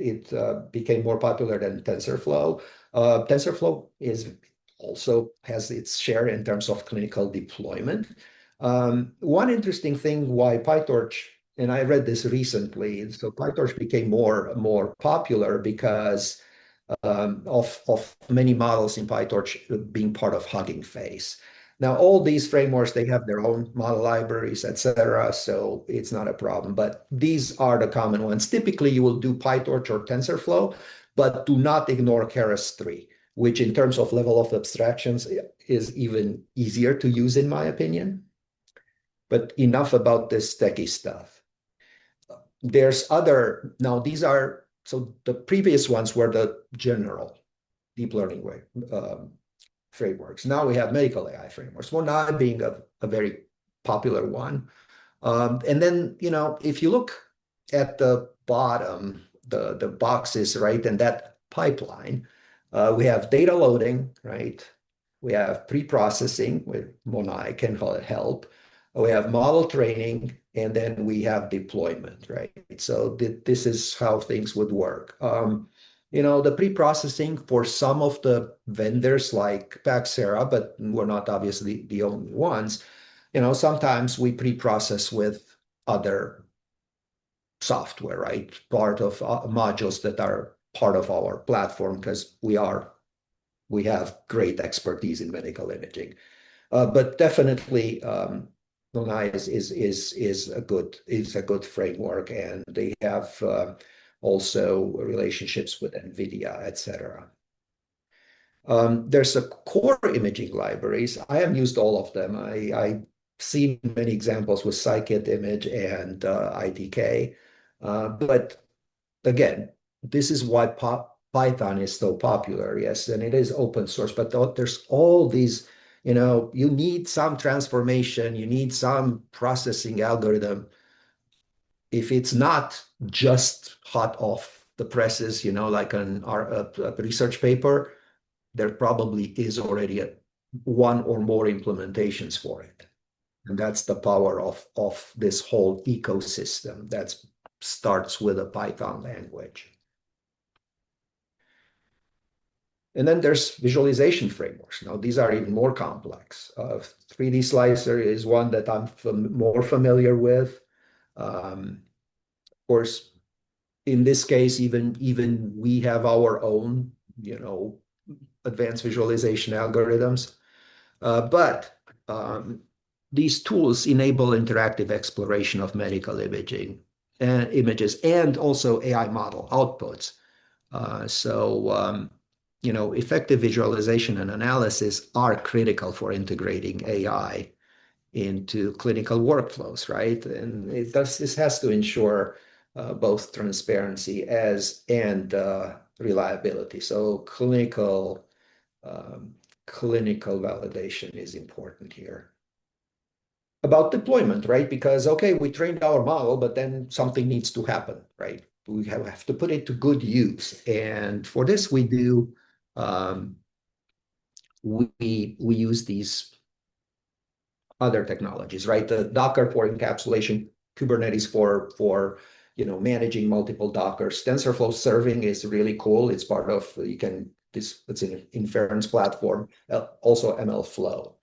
became more popular than TensorFlow. TensorFlow is also has its share in terms of clinical deployment. One interesting thing why PyTorch, and I read this recently, so PyTorch became more popular because of many models in PyTorch being part of Hugging Face. Now, all these frameworks, they have their own model libraries, etc. So it's not a problem, but these are the common ones. Typically, you will do PyTorch or TensorFlow, but do not ignore Keras 3, which in terms of level of abstractions is even easier to use, in my opinion. But enough about this techie stuff. There's other, now these are, so the previous ones were the general deep learning way. Frameworks. Now we have medical AI frameworks. Well, now being a very popular one. And then, if you look at the bottom, the boxes, right, and that pipeline, we have data loading, right? We have pre-processing with Mona, I can call it help. We have model training, and then we have deployment, right? So this is how things would work. The pre-processing for some of the vendors like Paxera, but we're not obviously the only ones. Sometimes we pre-process with other software, right? Part of modules that are part of our platform because we have great expertise in medical imaging. But definitely, Nonai is a good framework, and they have also relationships with NVIDIA, etc. There's a core imaging libraries. I have used all of them. I've seen many examples with Scikit Image and IDK. But again, this is why Python is so popular. Yes, and it is open source, but there's all these, you need some transformation, you need some processing algorithm. If it's not just hot off the presses, like a research paper, there probably is already one or more implementations for it. And that's the power of this whole ecosystem that starts with a Python language. And then there's visualization frameworks. Now, these are even more complex. 3D Slicer is one that I'm more familiar with. Of course, in this case, even we have our own, advanced visualization algorithms. But these tools enable interactive exploration of medical imaging and images and also AI model outputs. Effective visualization and analysis are critical for integrating AI into clinical workflows, right? And this has to ensure both transparency and reliability. So clinical validation is important here. about deployment, right? Because, okay, we trained our model, but then something needs to happen, right? We have to put it to good use. And for this, um, we use these other technologies, right? The Docker for encapsulation, Kubernetes for managing multiple Dockers. TensorFlow serving is really cool. It's part of you can this it's an inference platform, also MLflow.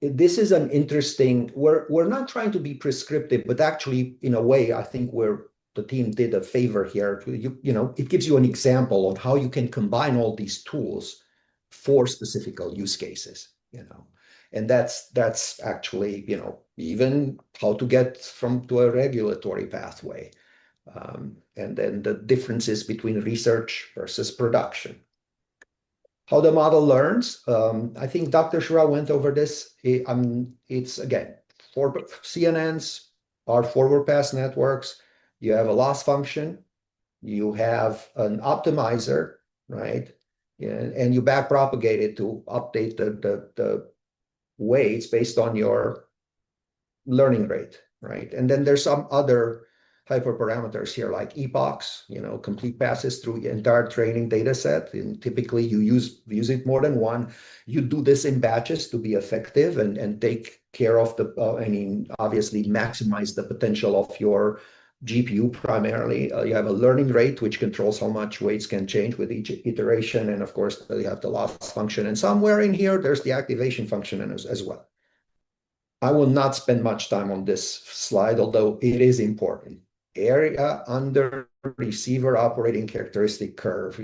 This is an interesting. We're not trying to be prescriptive, but actually, in a way, I think the team did a favor here. It gives you an example on how you can combine all these tools for specific use cases. And that's actually, even how to get from to a regulatory pathway, and then the differences between research versus production. How the model learns. I think Dr. Shura went over this. It's again, for CNNs are forward pass networks. You have a loss function, you have an optimizer, right? And you back propagate it to update the weights based on your learning rate, right? And then there's some other hyperparameters here like epochs, complete passes through the entire training data set. And typically you use it more than one. You do this in batches to be effective and take care of obviously maximize the potential of your GPU primarily. You have a learning rate, which controls how much weights can change with each iteration. And of course, you have the loss function. And somewhere in here, there's the activation function as well. I will not spend much time on this slide, although it is important. Area under receiver operating characteristic curve.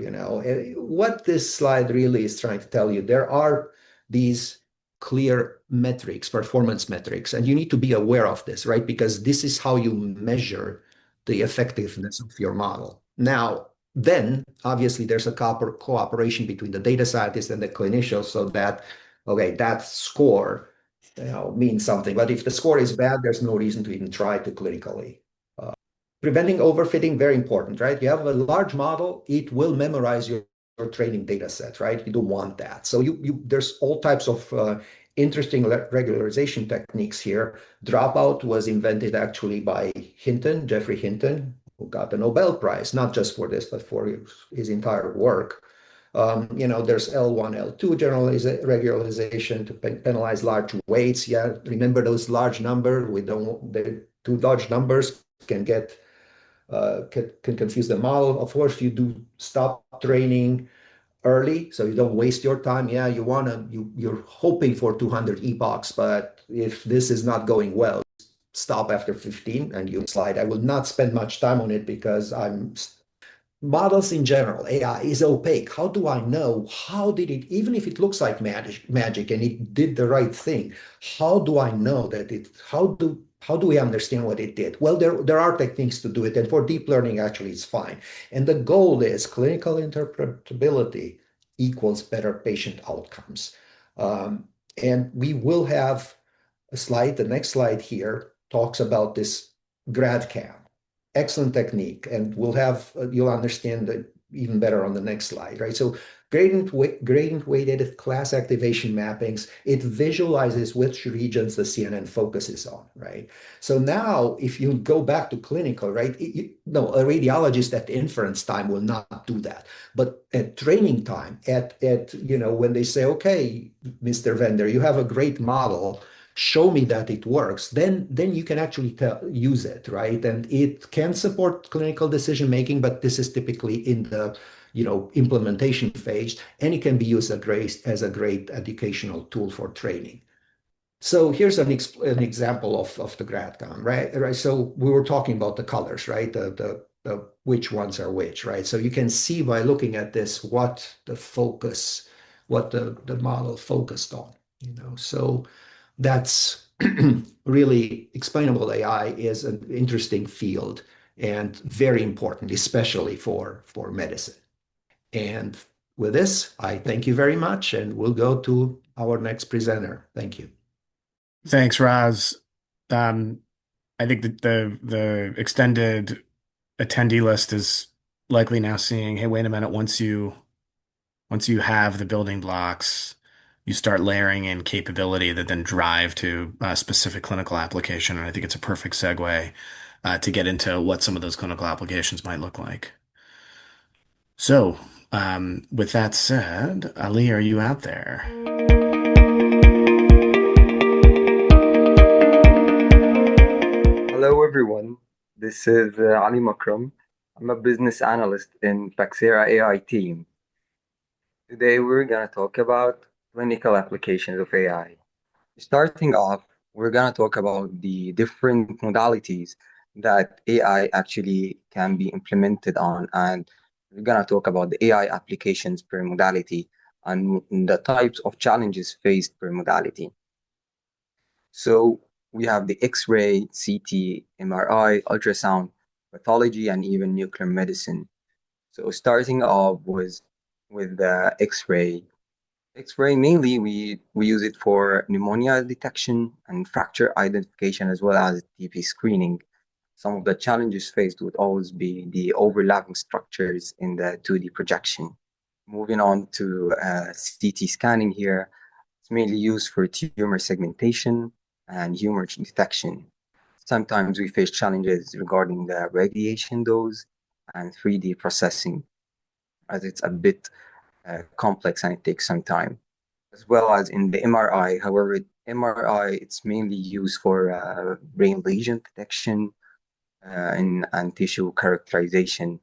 What this slide really is trying to tell you, there are these clear metrics, performance metrics, and you need to be aware of this, right? Because this is how you measure the effectiveness of your model. Now, then obviously there's a cooperation between the data scientist and the clinician so that, okay, that score means something. But if the score is bad, there's no reason to even try to clinically. Preventing overfitting, very important, right? You have a large model, it will memorize your training data set, right? You don't want that. So there's all types of interesting regularization techniques here. Dropout was invented actually by Jeffrey Hinton, who got the Nobel Prize, not just for this, but for his entire work. There's L1, L2 regularization to penalize large weights. Yeah, remember those large numbers? The two large numbers can can confuse the model. Of course, you do stop training early, so you don't waste your time. Yeah, you're hoping for 200 epochs, but if this is not going well, stop after 15 and you slide. I will not spend much time on it because models in general, AI is opaque. How do I know? How did it, even if it looks like magic and it did the right thing, how do I know that how do we understand what it did? Well, there are techniques to do it. And for deep learning, actually, it's fine. And the goal is clinical interpretability equals better patient outcomes. And we will have a slide. The next slide here talks about this grad cam. Excellent technique, and you'll understand it even better on the next slide, right? So gradient weighted class activation mappings, it visualizes which regions the CNN focuses on, right? So now if you go back to clinical, right? No, a radiologist at inference time will not do that. But at training time, when they say, okay, Mr. Vendor, you have a great model, show me that it works, then you can actually use it, right? And it can support clinical decision making, but this is typically in the implementation phase, and it can be used as a great educational tool for training. So here's an example of the GradCon, right? Right. So we were talking about the colors, right? The which ones are which, right? So you can see by looking at this what the model focused on, So that's really explainable AI is an interesting field and very important, especially for medicine. And with this, I thank you very much, and we'll go to our next presenter. Thank you. Thanks, Raz. Um, I think that the extended attendee list is likely now seeing, hey, wait a minute, once you have the building blocks, you start layering in capability that then drive to a specific clinical application. And I think it's a perfect segue to get into what some of those clinical applications might look like. So, with that said, Ali, are you out there? Hello, everyone. This is Ali Makram. I'm a business analyst in Paxera AI team. Today, we're going to talk about clinical applications of AI. Starting off, we're going to talk about the different modalities that AI actually can be implemented on, and we're going to talk about the AI applications per modality and the types of challenges faced per modality. So we have the X-ray, CT, MRI, ultrasound, pathology, and even nuclear medicine. So starting off with the X-ray. X-ray mainly we use it for pneumonia detection and fracture identification as well as TB screening. Some of the challenges faced would always be the overlapping structures in the 2D projection. Moving on to CT scanning here, it's mainly used for tumor segmentation and tumor detection. Sometimes we face challenges regarding the radiation dose and 3D processing, as it's a bit complex and it takes some time. As well as in the MRI, however, MRI it's mainly used for brain lesion detection and tissue characterization.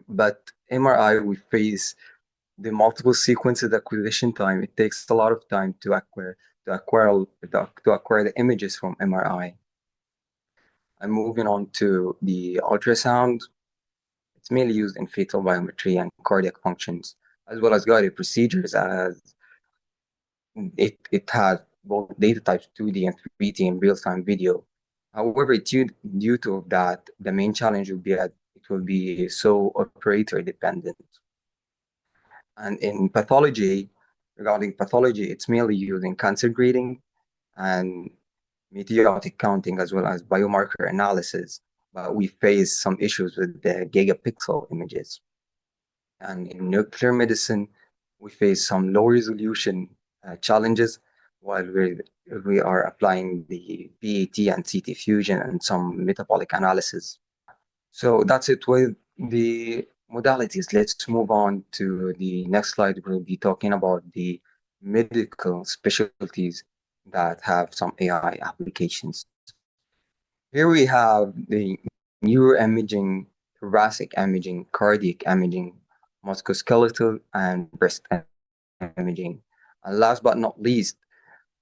But MRI, we face the multiple sequences acquisition time. It takes a lot of time to acquire the images from MRI. And moving on to the ultrasound, it's mainly used in fetal biometry and cardiac functions, as well as guided procedures, as it has both data types 2D and 3D in real-time video. However, due to that, the main challenge will be that it will be so operator dependent. And in pathology, regarding pathology, it's mainly used in cancer grading and meteoritic counting as well as biomarker analysis. But we face some issues with the gigapixel images. And in nuclear medicine, we face some low resolution challenges while we are applying the PAT and CT fusion and some metabolic analysis. So that's it with the modalities. Let's move on to the next slide. We'll be talking about the medical specialties that have some AI applications. Here we have the neuroimaging, thoracic imaging, cardiac imaging, musculoskeletal, and breast imaging. And last but not least,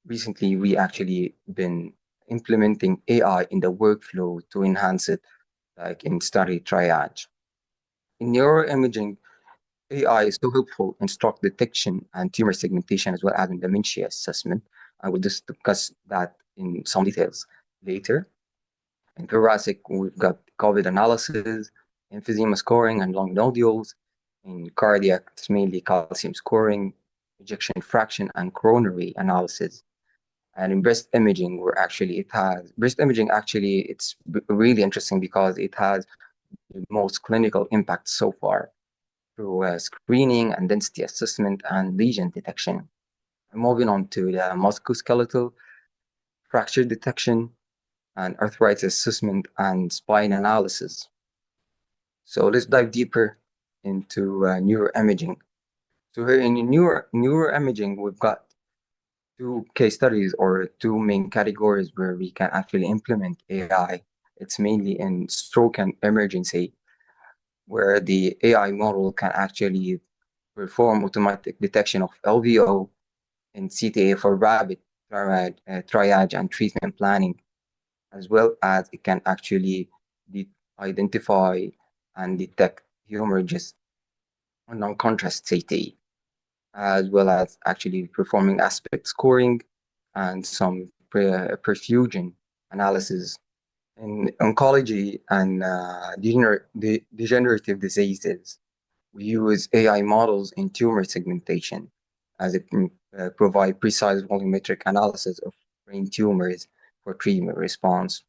recently we actually been implementing AI in the workflow to enhance it, like in study triage. In neuroimaging, AI is so helpful in stroke detection and tumor segmentation as well as in dementia assessment. I will just discuss that in some details later. In thoracic, we've got COVID analysis, emphysema scoring, and lung nodules. In cardiac, it's mainly calcium scoring, ejection fraction, and coronary analysis. And in breast imaging, breast imaging actually, it's really interesting because it has the most clinical impact so far through screening and density assessment and lesion detection. Moving on to the musculoskeletal fracture detection and arthritis assessment and spine analysis. So let's dive deeper into neuroimaging. So here in neuroimaging, we've got two case studies or two main categories where we can actually implement AI. It's mainly in stroke and emergency, where the AI model can actually perform automatic detection of LVO and CTA for rapid triage and treatment planning, as well as it can actually identify and detect hemorrhages on non-contrast CT, as well as actually performing aspect scoring and some perfusion analysis. In oncology and degenerative diseases, we use AI models in tumor segmentation as it can provide precise volumetric analysis of brain tumors for treatment response.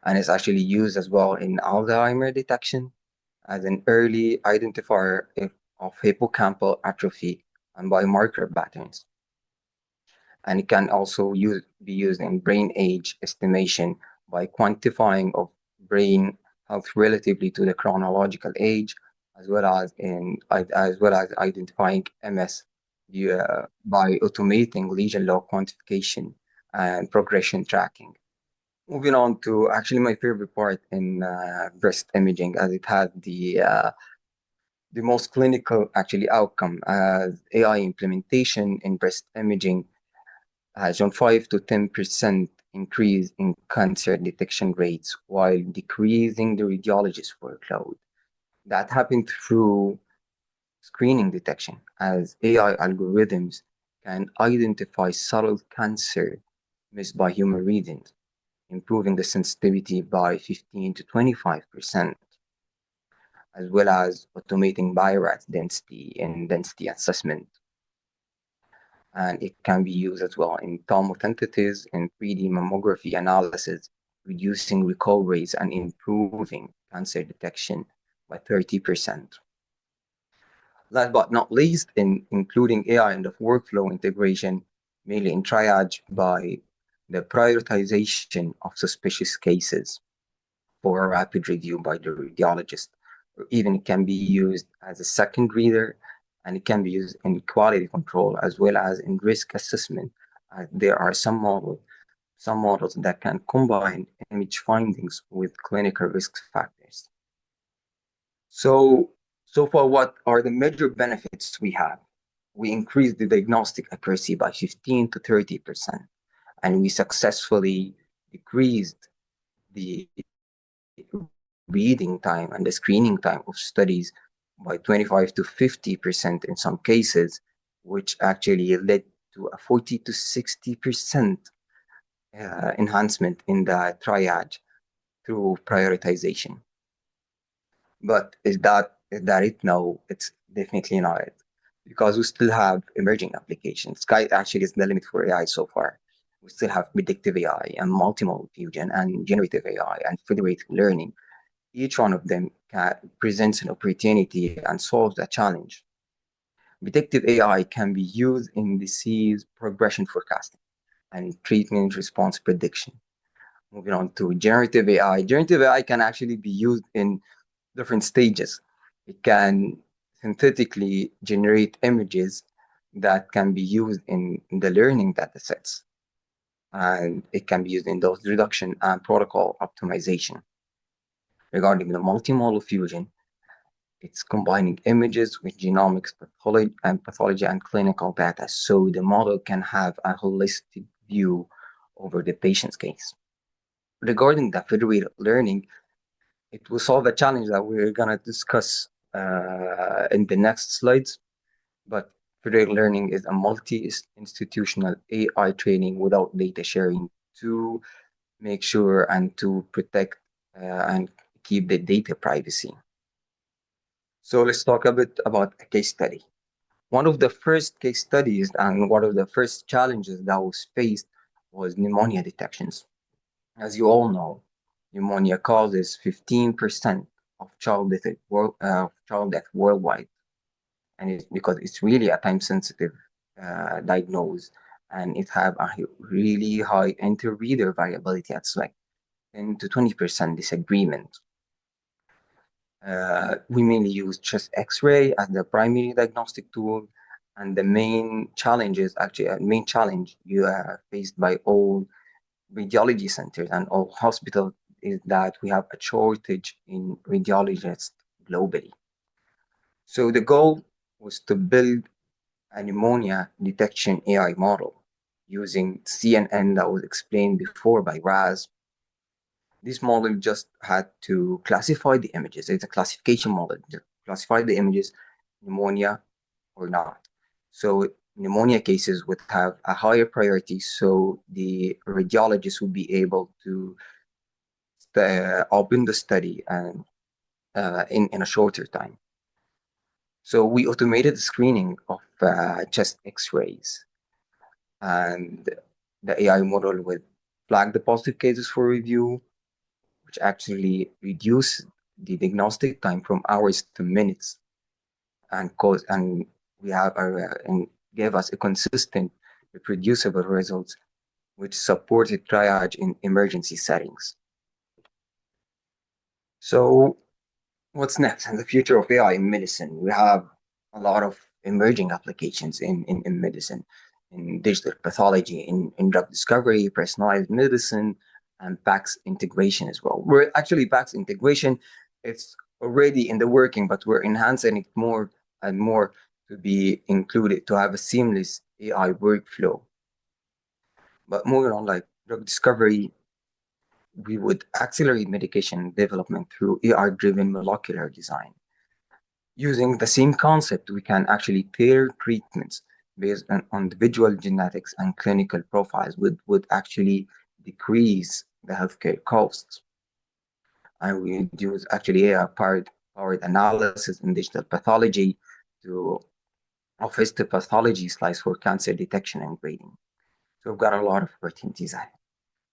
And it's actually used as well in Alzheimer detection as an early identifier of hippocampal atrophy and biomarker patterns. and it can also be used in brain age estimation by quantifying of brain health relatively to the chronological age, as well as identifying MS by automating lesion law quantification and progression tracking. Moving on to actually my favorite part in breast imaging, as it has the most clinical actually outcome, as AI implementation in breast imaging has shown 5 to 10% increase in cancer detection rates while decreasing the radiologist workload. That happened through screening detection, as AI algorithms can identify subtle cancer missed by human readings, improving the sensitivity by 15 to 25%, as well as automating biorat density and density assessment. And it can be used as well in tomosynthesis and 3D mammography analysis, reducing recall rates and improving cancer detection by 30%. Last but not least, in including AI in the workflow integration, mainly in triage by the prioritization of suspicious cases for a rapid review by the radiologist, or even it can be used as a second reader, and it can be used in quality control as well as in risk assessment. There are some models that can combine image findings with clinical risk factors. So, so far, what are the major benefits we have? We increased the diagnostic accuracy by 15 to 30%, and we successfully decreased the reading time and the screening time of studies by 25 to 50% in some cases, which actually led to a 40 to 60% enhancement in the triage through prioritization. But is that it? No, it's definitely not it, because we still have emerging applications. Sky actually is the limit for AI so far. We still have predictive AI and multimodal fusion and generative AI and federated learning. Each one of them presents an opportunity and solves a challenge. Predictive AI can be used in disease progression forecasting and treatment response prediction. Moving on to generative AI. Generative AI can actually be used in different stages. It can synthetically generate images that can be used in the learning data sets. And it can be used in dose reduction and protocol optimization. Regarding the multimodal fusion, it's combining images with genomics, pathology and clinical data, so the model can have a holistic view over the patient's case. Regarding the federated learning, it will solve a challenge that we're going to discuss in the next slides. But federated learning is a multi-institutional AI training without data sharing to make sure and to protect and keep the data privacy. So let's talk a bit about a case study. One of the first case studies and one of the first challenges that was faced was pneumonia detections. As you all know, pneumonia causes 15% of child death worldwide, and it's because it's really a time-sensitive diagnosis, and it have a really high inter-reader variability. It's like 10 to 20% disagreement. We mainly use chest X-ray as the primary diagnostic tool, and the main challenge you are faced by all radiology centers and all hospitals is that we have a shortage in radiologists globally. So the goal was to build a pneumonia detection AI model using CNN that was explained before by Raz. This model just had to classify the images. It's a classification model. Just classify the images, pneumonia or not. So pneumonia cases would have a higher priority, so the radiologist would be able to open the study and in a shorter time. So we automated the screening of chest X-rays, and the AI model would flag the positive cases for review, which actually reduce the diagnostic time from hours to minutes, and we have and gave us a consistent reproducible results, which supported triage in emergency settings. So, what's next in the future of AI in medicine? We have a lot of emerging applications in medicine, in digital pathology, in drug discovery, personalized medicine, and PACS integration as well. We're actually PACS integration, it's already in the working, but we're enhancing it more and more to be included, to have a seamless AI workflow. But moving on, like drug discovery, we would accelerate medication development through AI-driven molecular design. Using the same concept, we can actually tailor treatments based on individual genetics and clinical profiles, would actually decrease the healthcare costs. And we use actually AI-powered analysis in digital pathology to of histopathology slice for cancer detection and grading. So we've got a lot of opportunities ahead.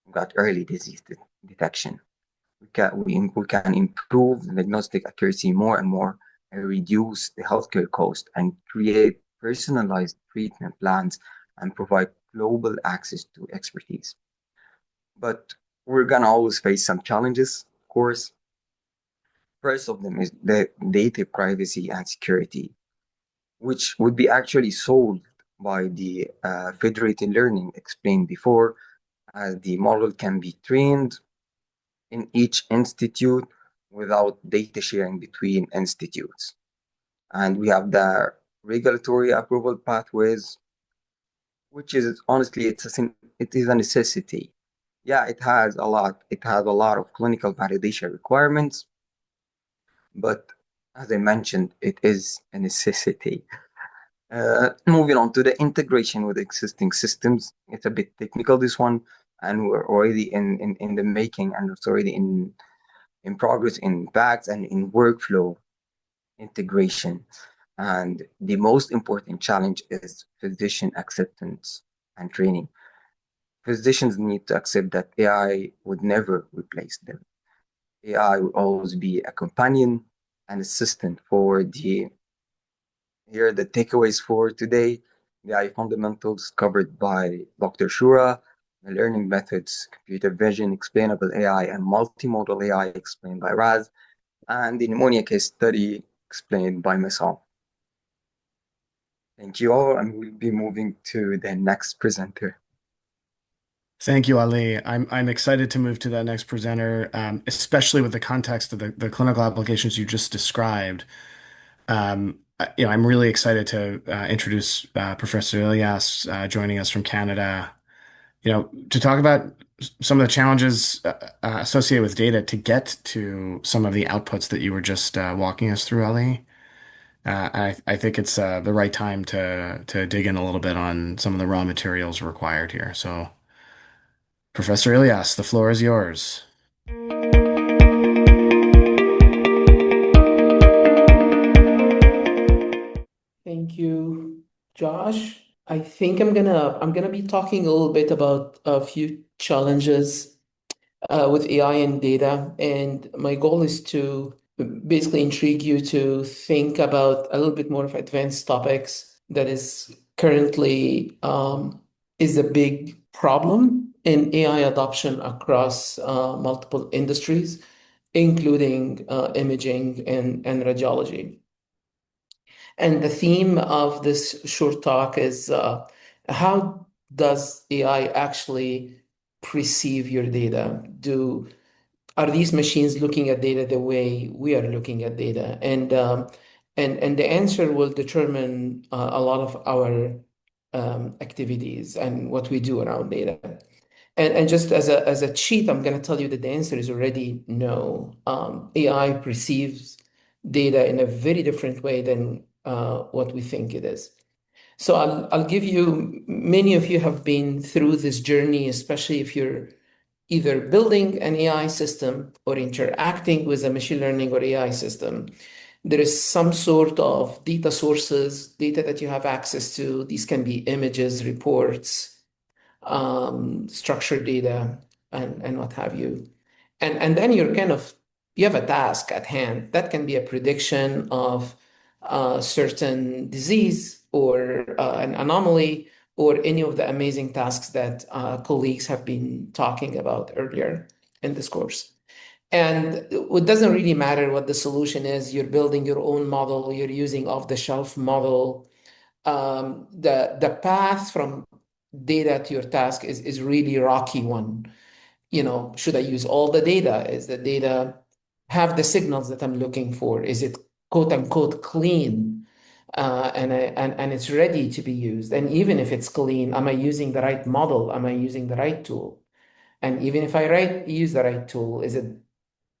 We've got early disease detection. We can improve the diagnostic accuracy more and more and reduce the healthcare cost and create personalized treatment plans and provide global access to expertise. But we're gonna always face some challenges, of course. First of them is the data privacy and security, which would be actually solved by the federated learning explained before, as the model can be trained in each institute without data sharing between institutes. And we have the regulatory approval pathways, which is honestly, it is a necessity. Yeah, it has a lot of clinical validation requirements, but as I mentioned, it is a necessity. Moving on to the integration with existing systems, it's a bit technical, this one, and we're already in the making, and it's already in progress in PACS and in workflow integration. And the most important challenge is physician acceptance and training. Physicians need to accept that AI would never replace them. AI will always be a companion and assistant for the here are the takeaways for today. The AI fundamentals covered by Dr. Shura, the learning methods, computer vision, explainable AI, and multimodal AI explained by Raz, and the pneumonia case study explained by myself. Thank you all, and we'll be moving to the next presenter. Thank you, Ali. I'm excited to move to that next presenter, especially with the context of the clinical applications you just described. I'm really excited to introduce Professor Ilyas joining us from Canada. To talk about some of the challenges associated with data to get to some of the outputs that you were just walking us through, Ali. I think it's the right time to dig in a little bit on some of the raw materials required here. So, Professor Ilyas, the floor is yours. Thank you, Josh. I think I'm gonna be talking a little bit about a few challenges with AI and data, and my goal is to basically intrigue you to think about a little bit more of advanced topics that is currently is a big problem in AI adoption across multiple industries, including imaging and radiology. And the theme of this short talk is how does AI actually perceive your data? Are these machines looking at data the way we are looking at data? And the answer will determine a lot of our activities and what we do around data. And just as a cheat, I'm going to tell you that the answer is already no. AI perceives data in a very different way than what we think it is. So I'll give you, many of you have been through this journey, especially if you're either building an AI system or interacting with a machine learning or AI system. There is some sort of data sources, data that you have access to. These can be images, reports, structured data, and what have you. And then you have a task at hand. That can be a prediction of a certain disease or an anomaly, or any of the amazing tasks that colleagues have been talking about earlier in this course. And it doesn't really matter what the solution is. You're building your own model, you're using off-the-shelf model. The path from data to your task is really rocky one. Should I use all the data? Is the data have the signals that I'm looking for? Is it quote unquote clean? And it's ready to be used. And even if it's clean, am I using the right model? Am I using the right tool? And even if I use the right tool, is it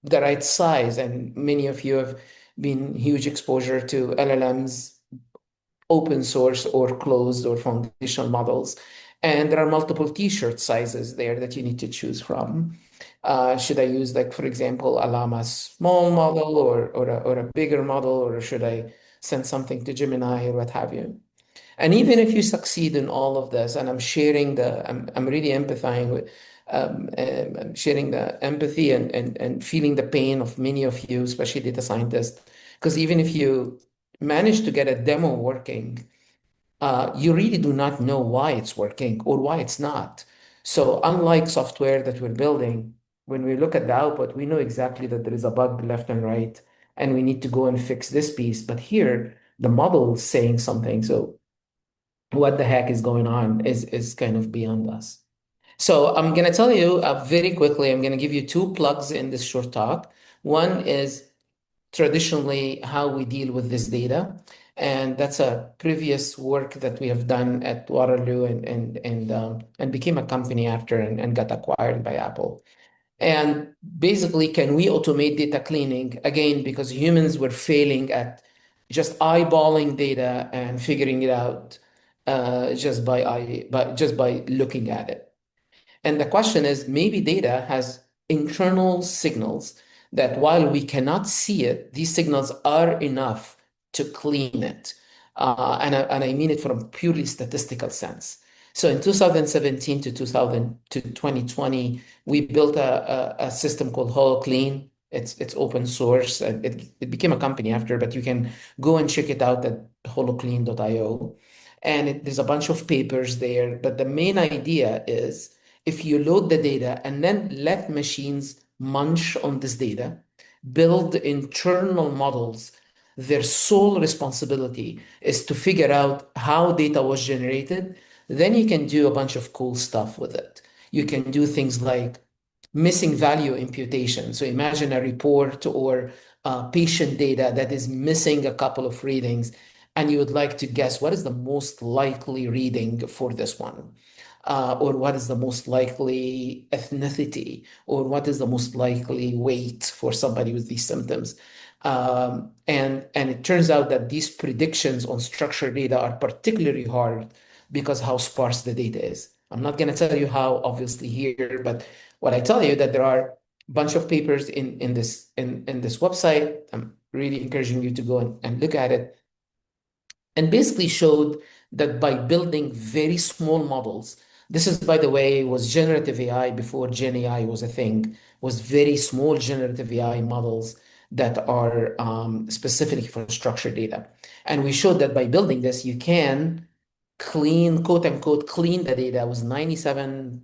the right size? And many of you have been huge exposure to LLMs, open source or closed or foundational models. And there are multiple t-shirt sizes there that you need to choose from. Should I use, like, for example, a Llama small model or a bigger model, or should I send something to Gemini or what have you? And even if you succeed in all of this, and I'm really empathizing with, I'm sharing the empathy and feeling the pain of many of you, especially data scientists, because even if you manage to get a demo working, you really do not know why it's working or why it's not. So unlike software that we're building, when we look at the output, we know exactly that there is a bug left and right, and we need to go and fix this piece. But here, the model is saying something. So what the heck is going on is kind of beyond us. So I'm going to tell you very quickly, I'm going to give you two plugs in this short talk. One is traditionally how we deal with this data. And that's a previous work that we have done at Waterloo and became a company after and got acquired by Apple. And basically, can we automate data cleaning? Again, because humans were failing at just eyeballing data and figuring it out just by looking at it. And the question is, maybe data has internal signals that while we cannot see it, these signals are enough to clean it. And I mean it from a purely statistical sense. So in 2017 to 2020, we built a system called HoloClean. It's open source, and it became a company after, but you can go and check it out at holoclean.io. And there's a bunch of papers there. But the main idea is, if you load the data and then let machines munch on this data, build internal models, their sole responsibility is to figure out how data was generated, then you can do a bunch of cool stuff with it. You can do things like missing value imputation. So imagine a report or patient data that is missing a couple of readings, and you would like to guess what is the most likely reading for this one, or what is the most likely ethnicity, or what is the most likely weight for somebody with these symptoms. And it turns out that these predictions on structured data are particularly hard because how sparse the data is. I'm not going to tell you how, obviously, here, but what I tell you that there are a bunch of papers in this website. I'm really encouraging you to go and look at it, and basically showed that by building very small models, this is, by the way, was generative AI before Gen AI was a thing, was very small generative AI models that are specifically for structured data. And we showed that by building this, you can clean, quote unquote, clean the data with 97%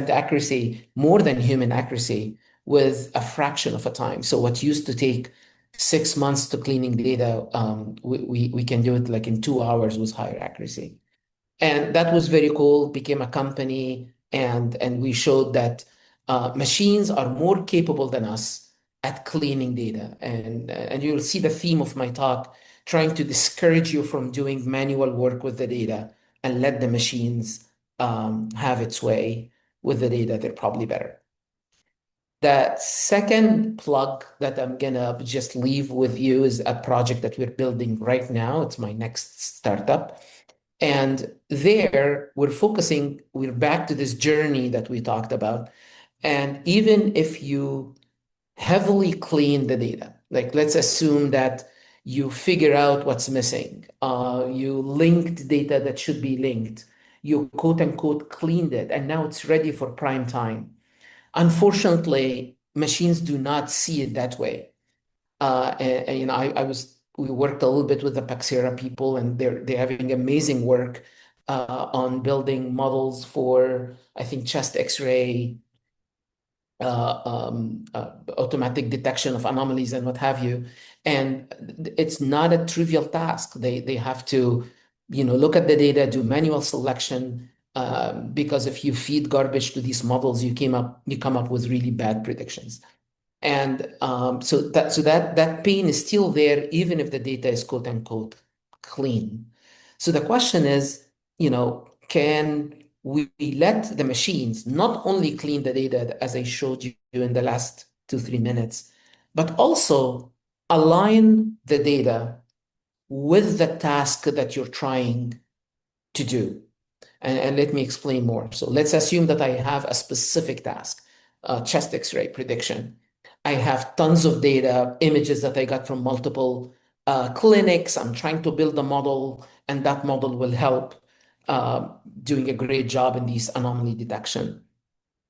accuracy, more than human accuracy, with a fraction of a time. So what used to take 6 months to cleaning data, we can do it like in 2 hours with higher accuracy. And that was very cool, became a company, and we showed that machines are more capable than us at cleaning data. And you'll see the theme of my talk, trying to discourage you from doing manual work with the data and let the machines have its way with the data. They're probably better. The second plug that I'm gonna just leave with you is a project that we're building right now. It's my next startup. And there we're back to this journey that we talked about. And even if you heavily clean the data, like let's assume that you figure out what's missing, you linked data that should be linked, you quote unquote cleaned it, and now it's ready for prime time. Unfortunately, machines do not see it that way. We worked a little bit with the Paxera people, and they're having amazing work on building models for, I think, chest X-ray, automatic detection of anomalies and what have you. And it's not a trivial task. They have to, look at the data, do manual selection, because if you feed garbage to these models, you come up with really bad predictions. And so that pain is still there, even if the data is quote unquote clean. So the question is, can we let the machines not only clean the data as I showed you in the last 2, 3 minutes, but also align the data with the task that you're trying to do? And let me explain more. So let's assume that I have a specific task, chest X-ray prediction. I have tons of data, images that I got from multiple clinics. I'm trying to build a model, and that model will help uh, doing a great job in these anomaly detection.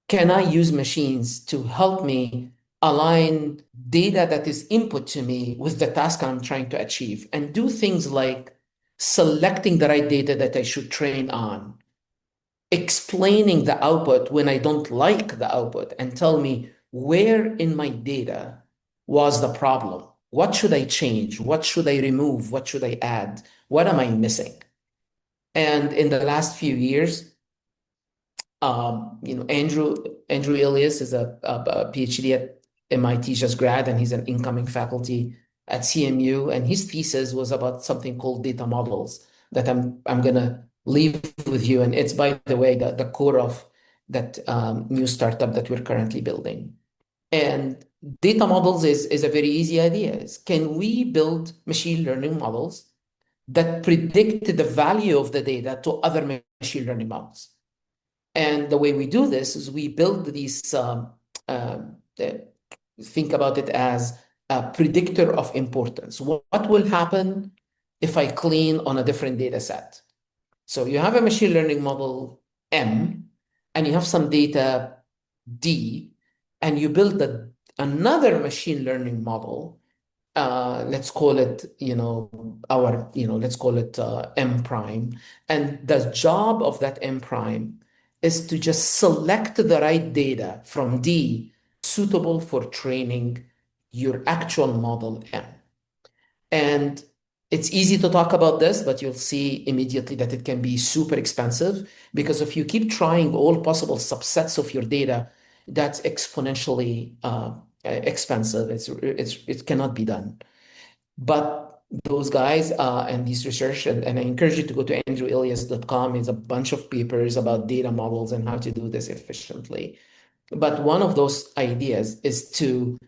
Can I use machines to help me align data that is input to me with the task I'm trying to achieve and do things like selecting the right data that I should train on, explaining the output when I don't like the output, and tell me where in my data was the problem. What should I change? What should I remove? What should I add? What am I missing? And in the last few years, Andrew Ilias is a PhD at MIT, just grad, and he's an incoming faculty at CMU. And his thesis was about something called data models that I'm gonna leave with you. And it's, by the way, the core of that new startup that we're currently building. And data models is a very easy idea. Can we build machine learning models that predict the value of the data to other machine learning models? And the way we do this is we build these, think about it as a predictor of importance. What will happen if I clean on a different data set? So you have a machine learning model M, and you have some data D, and you build another machine learning model. Let's call it, let's call it M prime. And the job of that M prime is to just select the right data from D suitable for training your actual model M. And it's easy to talk about this, but you'll see immediately that it can be super expensive, because if you keep trying all possible subsets of your data, that's exponentially expensive. It cannot be done. But those guys and these research, and I encourage you to go to andrewilias.com. It's a bunch of papers about data models and how to do this efficiently. But one of those ideas is to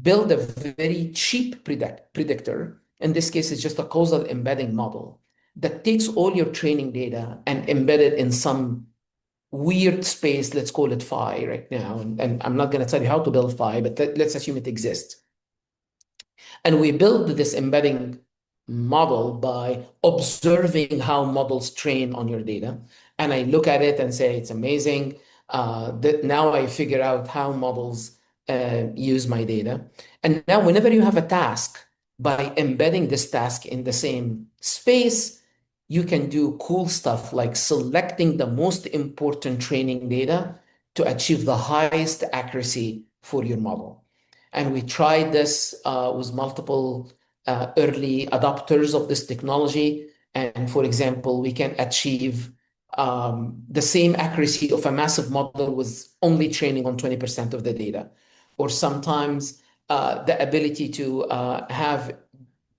build a very cheap predictor. In this case, it's just a causal embedding model that takes all your training data and embed it in some weird space. Let's call it phi right now. And I'm not going to tell you how to build phi, but let's assume it exists. And we build this embedding model by observing how models train on your data. And I look at it and say, it's amazing. That now I figure out how models use my data. And now whenever you have a task, by embedding this task in the same space, you can do cool stuff like selecting the most important training data to achieve the highest accuracy for your model. And we tried this with multiple early adopters of this technology. And for example, we can achieve the same accuracy of a massive model with only training on 20% of the data, or sometimes the ability to have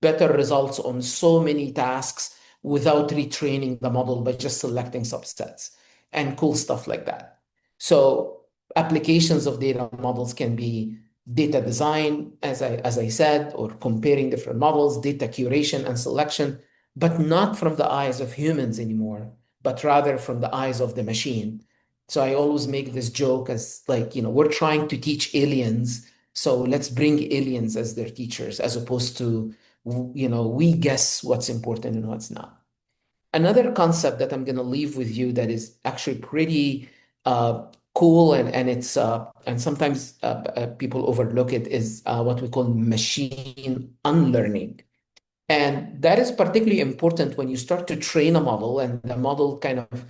better results on so many tasks without retraining the model by just selecting subsets and cool stuff like that. So applications of data models can be data design, as I said, or comparing different models, data curation and selection, but not from the eyes of humans anymore, but rather from the eyes of the machine. So I always make this joke as like, we're trying to teach aliens, so let's bring aliens as their teachers, as opposed to, we guess what's important and what's not. Another concept that I'm going to leave with you that is actually pretty cool, and it's and sometimes people overlook it, is what we call machine unlearning. And that is particularly important when you start to train a model and the model kind of,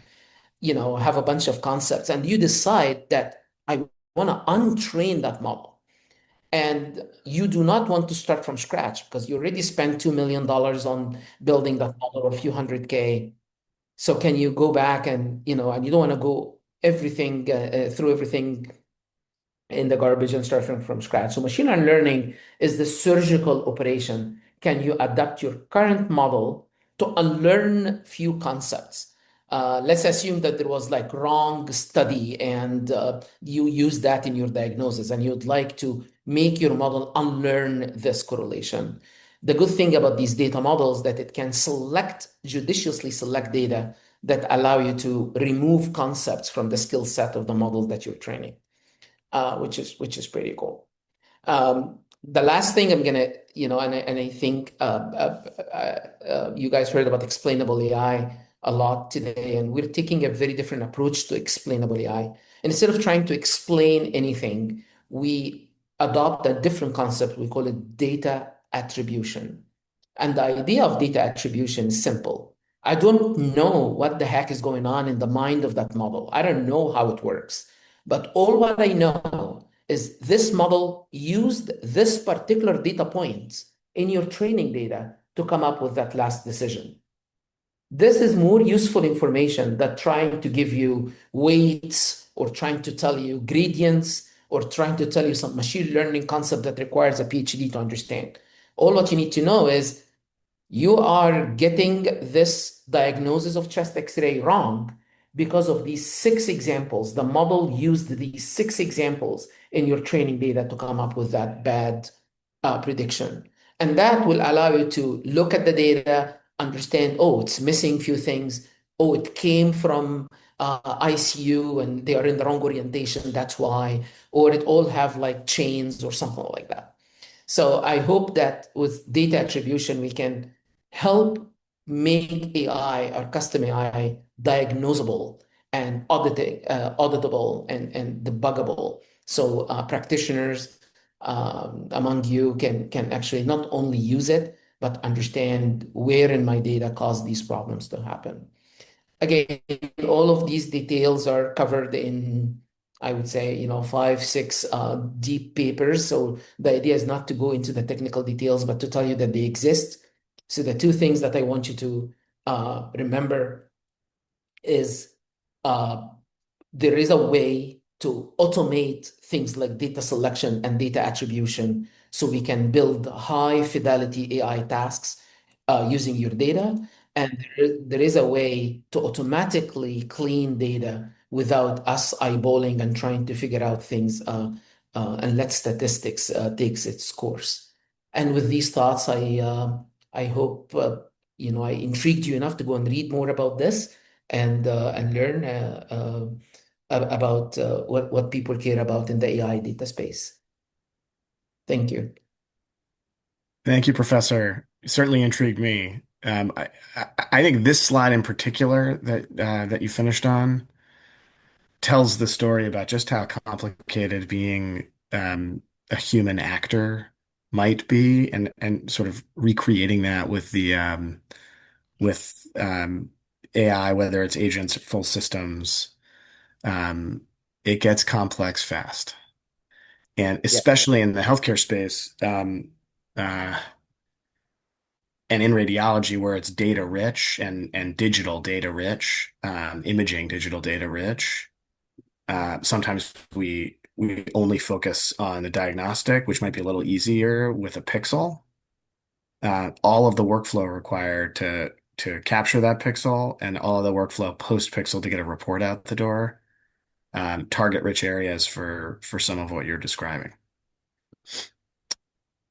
have a bunch of concepts and you decide that I want to untrain that model. And you do not want to start from scratch because you already spent $2 million on building that model or a few hundred K. So can you go back and, and you don't want to go everything through everything in the garbage and start from scratch. So machine learning is the surgical operation. Can you adapt your current model to unlearn few concepts? Let's assume that there was like wrong study and you use that in your diagnosis and you'd like to make your model unlearn this correlation. The good thing about these data models that it can judiciously select data that allow you to remove concepts from the skill set of the model that you're training, which is pretty cool. The last thing I'm gonna, and I think you guys heard about explainable AI a lot today, and we're taking a very different approach to explainable AI. And instead of trying to explain anything, we adopt a different concept. We call it data attribution. And the idea of data attribution is simple. I don't know what the heck is going on in the mind of that model. I don't know how it works. But all what I know is this model used this particular data points in your training data to come up with that last decision. This is more useful information than trying to give you weights or trying to tell you gradients or trying to tell you some machine learning concept that requires a PhD to understand. All what you need to know is you are getting this diagnosis of chest X-ray wrong because of these 6 examples. The model used these 6 examples in your training data to come up with that bad prediction. And that will allow you to look at the data, understand, oh, it's missing a few things. Oh, it came from ICU and they are in the wrong orientation. That's why. Or it all have like chains or something like that. So I hope that with data attribution, we can help make AI or custom AI diagnosable and auditable and debuggable. So practitioners among you can actually not only use it, but understand where in my data caused these problems to happen. Again, all of these details are covered in, I would say, 5, 6 deep papers. So the idea is not to go into the technical details, but to tell you that they exist. So the 2 things that I want you to remember is uh, there is a way to automate things like data selection and data attribution so we can build high fidelity AI tasks using your data. And there is a way to automatically clean data without us eyeballing and trying to figure out things and let statistics takes its course. And with these thoughts, I hope I intrigued you enough to go and read more about this and learn about what people care about in the AI data space. Thank you. Thank you, Professor. You certainly intrigued me. I think this slide in particular that you finished on tells the story about just how complicated being a human actor might be, and sort of recreating that with the with AI, whether it's agents or full systems. Um, it gets complex fast, and Yeah. especially in the healthcare space. Uh, and in radiology where it's data rich and digital data rich, imaging digital data rich, sometimes we only focus on the diagnostic, which might be a little easier with a pixel. All of the workflow required to capture that pixel and all of the workflow post pixel to get a report out the door, target rich areas for some of what you're describing.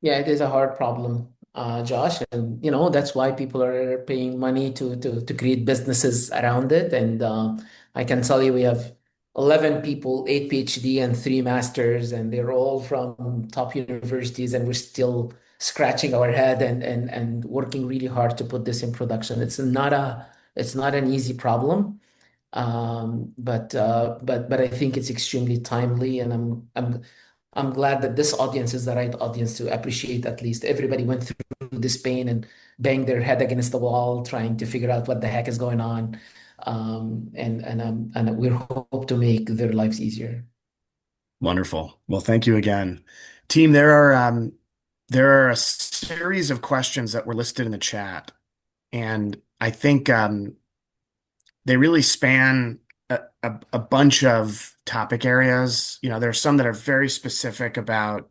Yeah, it is a hard problem, Josh, and that's why people are paying money to create businesses around it. And I can tell you, we have 11 people, 8 PhD and 3 masters, and they're all from top universities, and we're still scratching our head and working really hard to put this in production. It's not an easy problem, but I think it's extremely timely, and I'm glad that this audience is the right audience to appreciate. At least everybody went through this pain, and bang their head against the wall trying to figure out what the heck is going on. And we hope to make their lives easier. Wonderful. Well, thank you again. Team, there are a series of questions that were listed in the chat, and I think they really span a bunch of topic areas. You know, there are some that are very specific about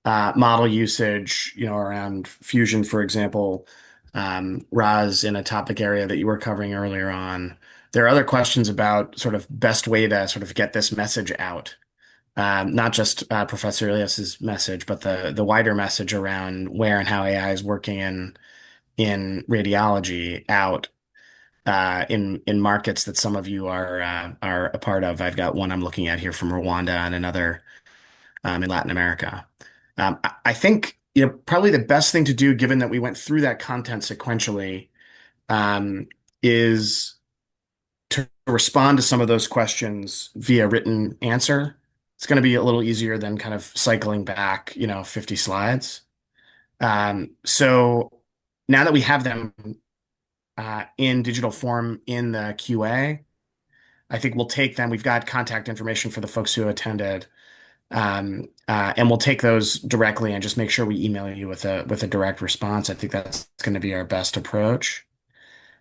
model usage, you know, around fusion, for example, Raz, in a topic area that you were covering earlier on. There are other questions about sort of best way to sort of get this message out. Not just Professor Elias's message, but the wider message around where and how AI is working in radiology out in markets that some of you are a part of. I've got one I'm looking at here from Rwanda and another in Latin America. I think, you know, probably the best thing to do, given that we went through that content sequentially, is to respond to some of those questions via written answer. It's going to be a little easier than kind of cycling back, you know, 50 slides. So now that we have them in digital form in the QA, I think we'll take them. We've got contact information for the folks who attended. And we'll take those directly and just make sure we email you with a direct response. I think that's going to be our best approach.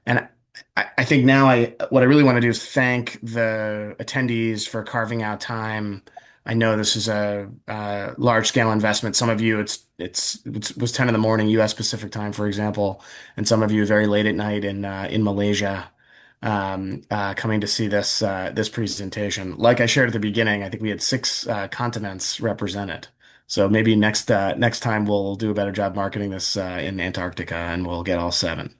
And I think now what I really want to do is thank the attendees for carving out time. I know this is a large scale investment. Some of you, it was 10 in the morning U.S. Pacific time, for example, and some of you very late at night in Malaysia, coming to see this presentation. Like I shared at the beginning, I think we had six continents represented. So maybe next time we'll do a better job marketing this in Antarctica, and we'll get all seven.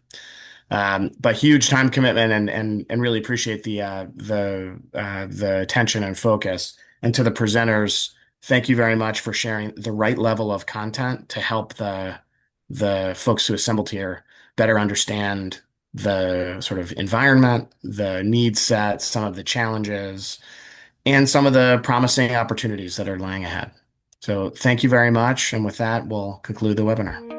But huge time commitment, and really appreciate the attention and focus. And to the presenters, thank you very much for sharing the right level of content to help the folks who assembled here better understand the sort of environment, the need set, some of the challenges, and some of the promising opportunities that are lying ahead. So thank you very much. And with that, we'll conclude the webinar.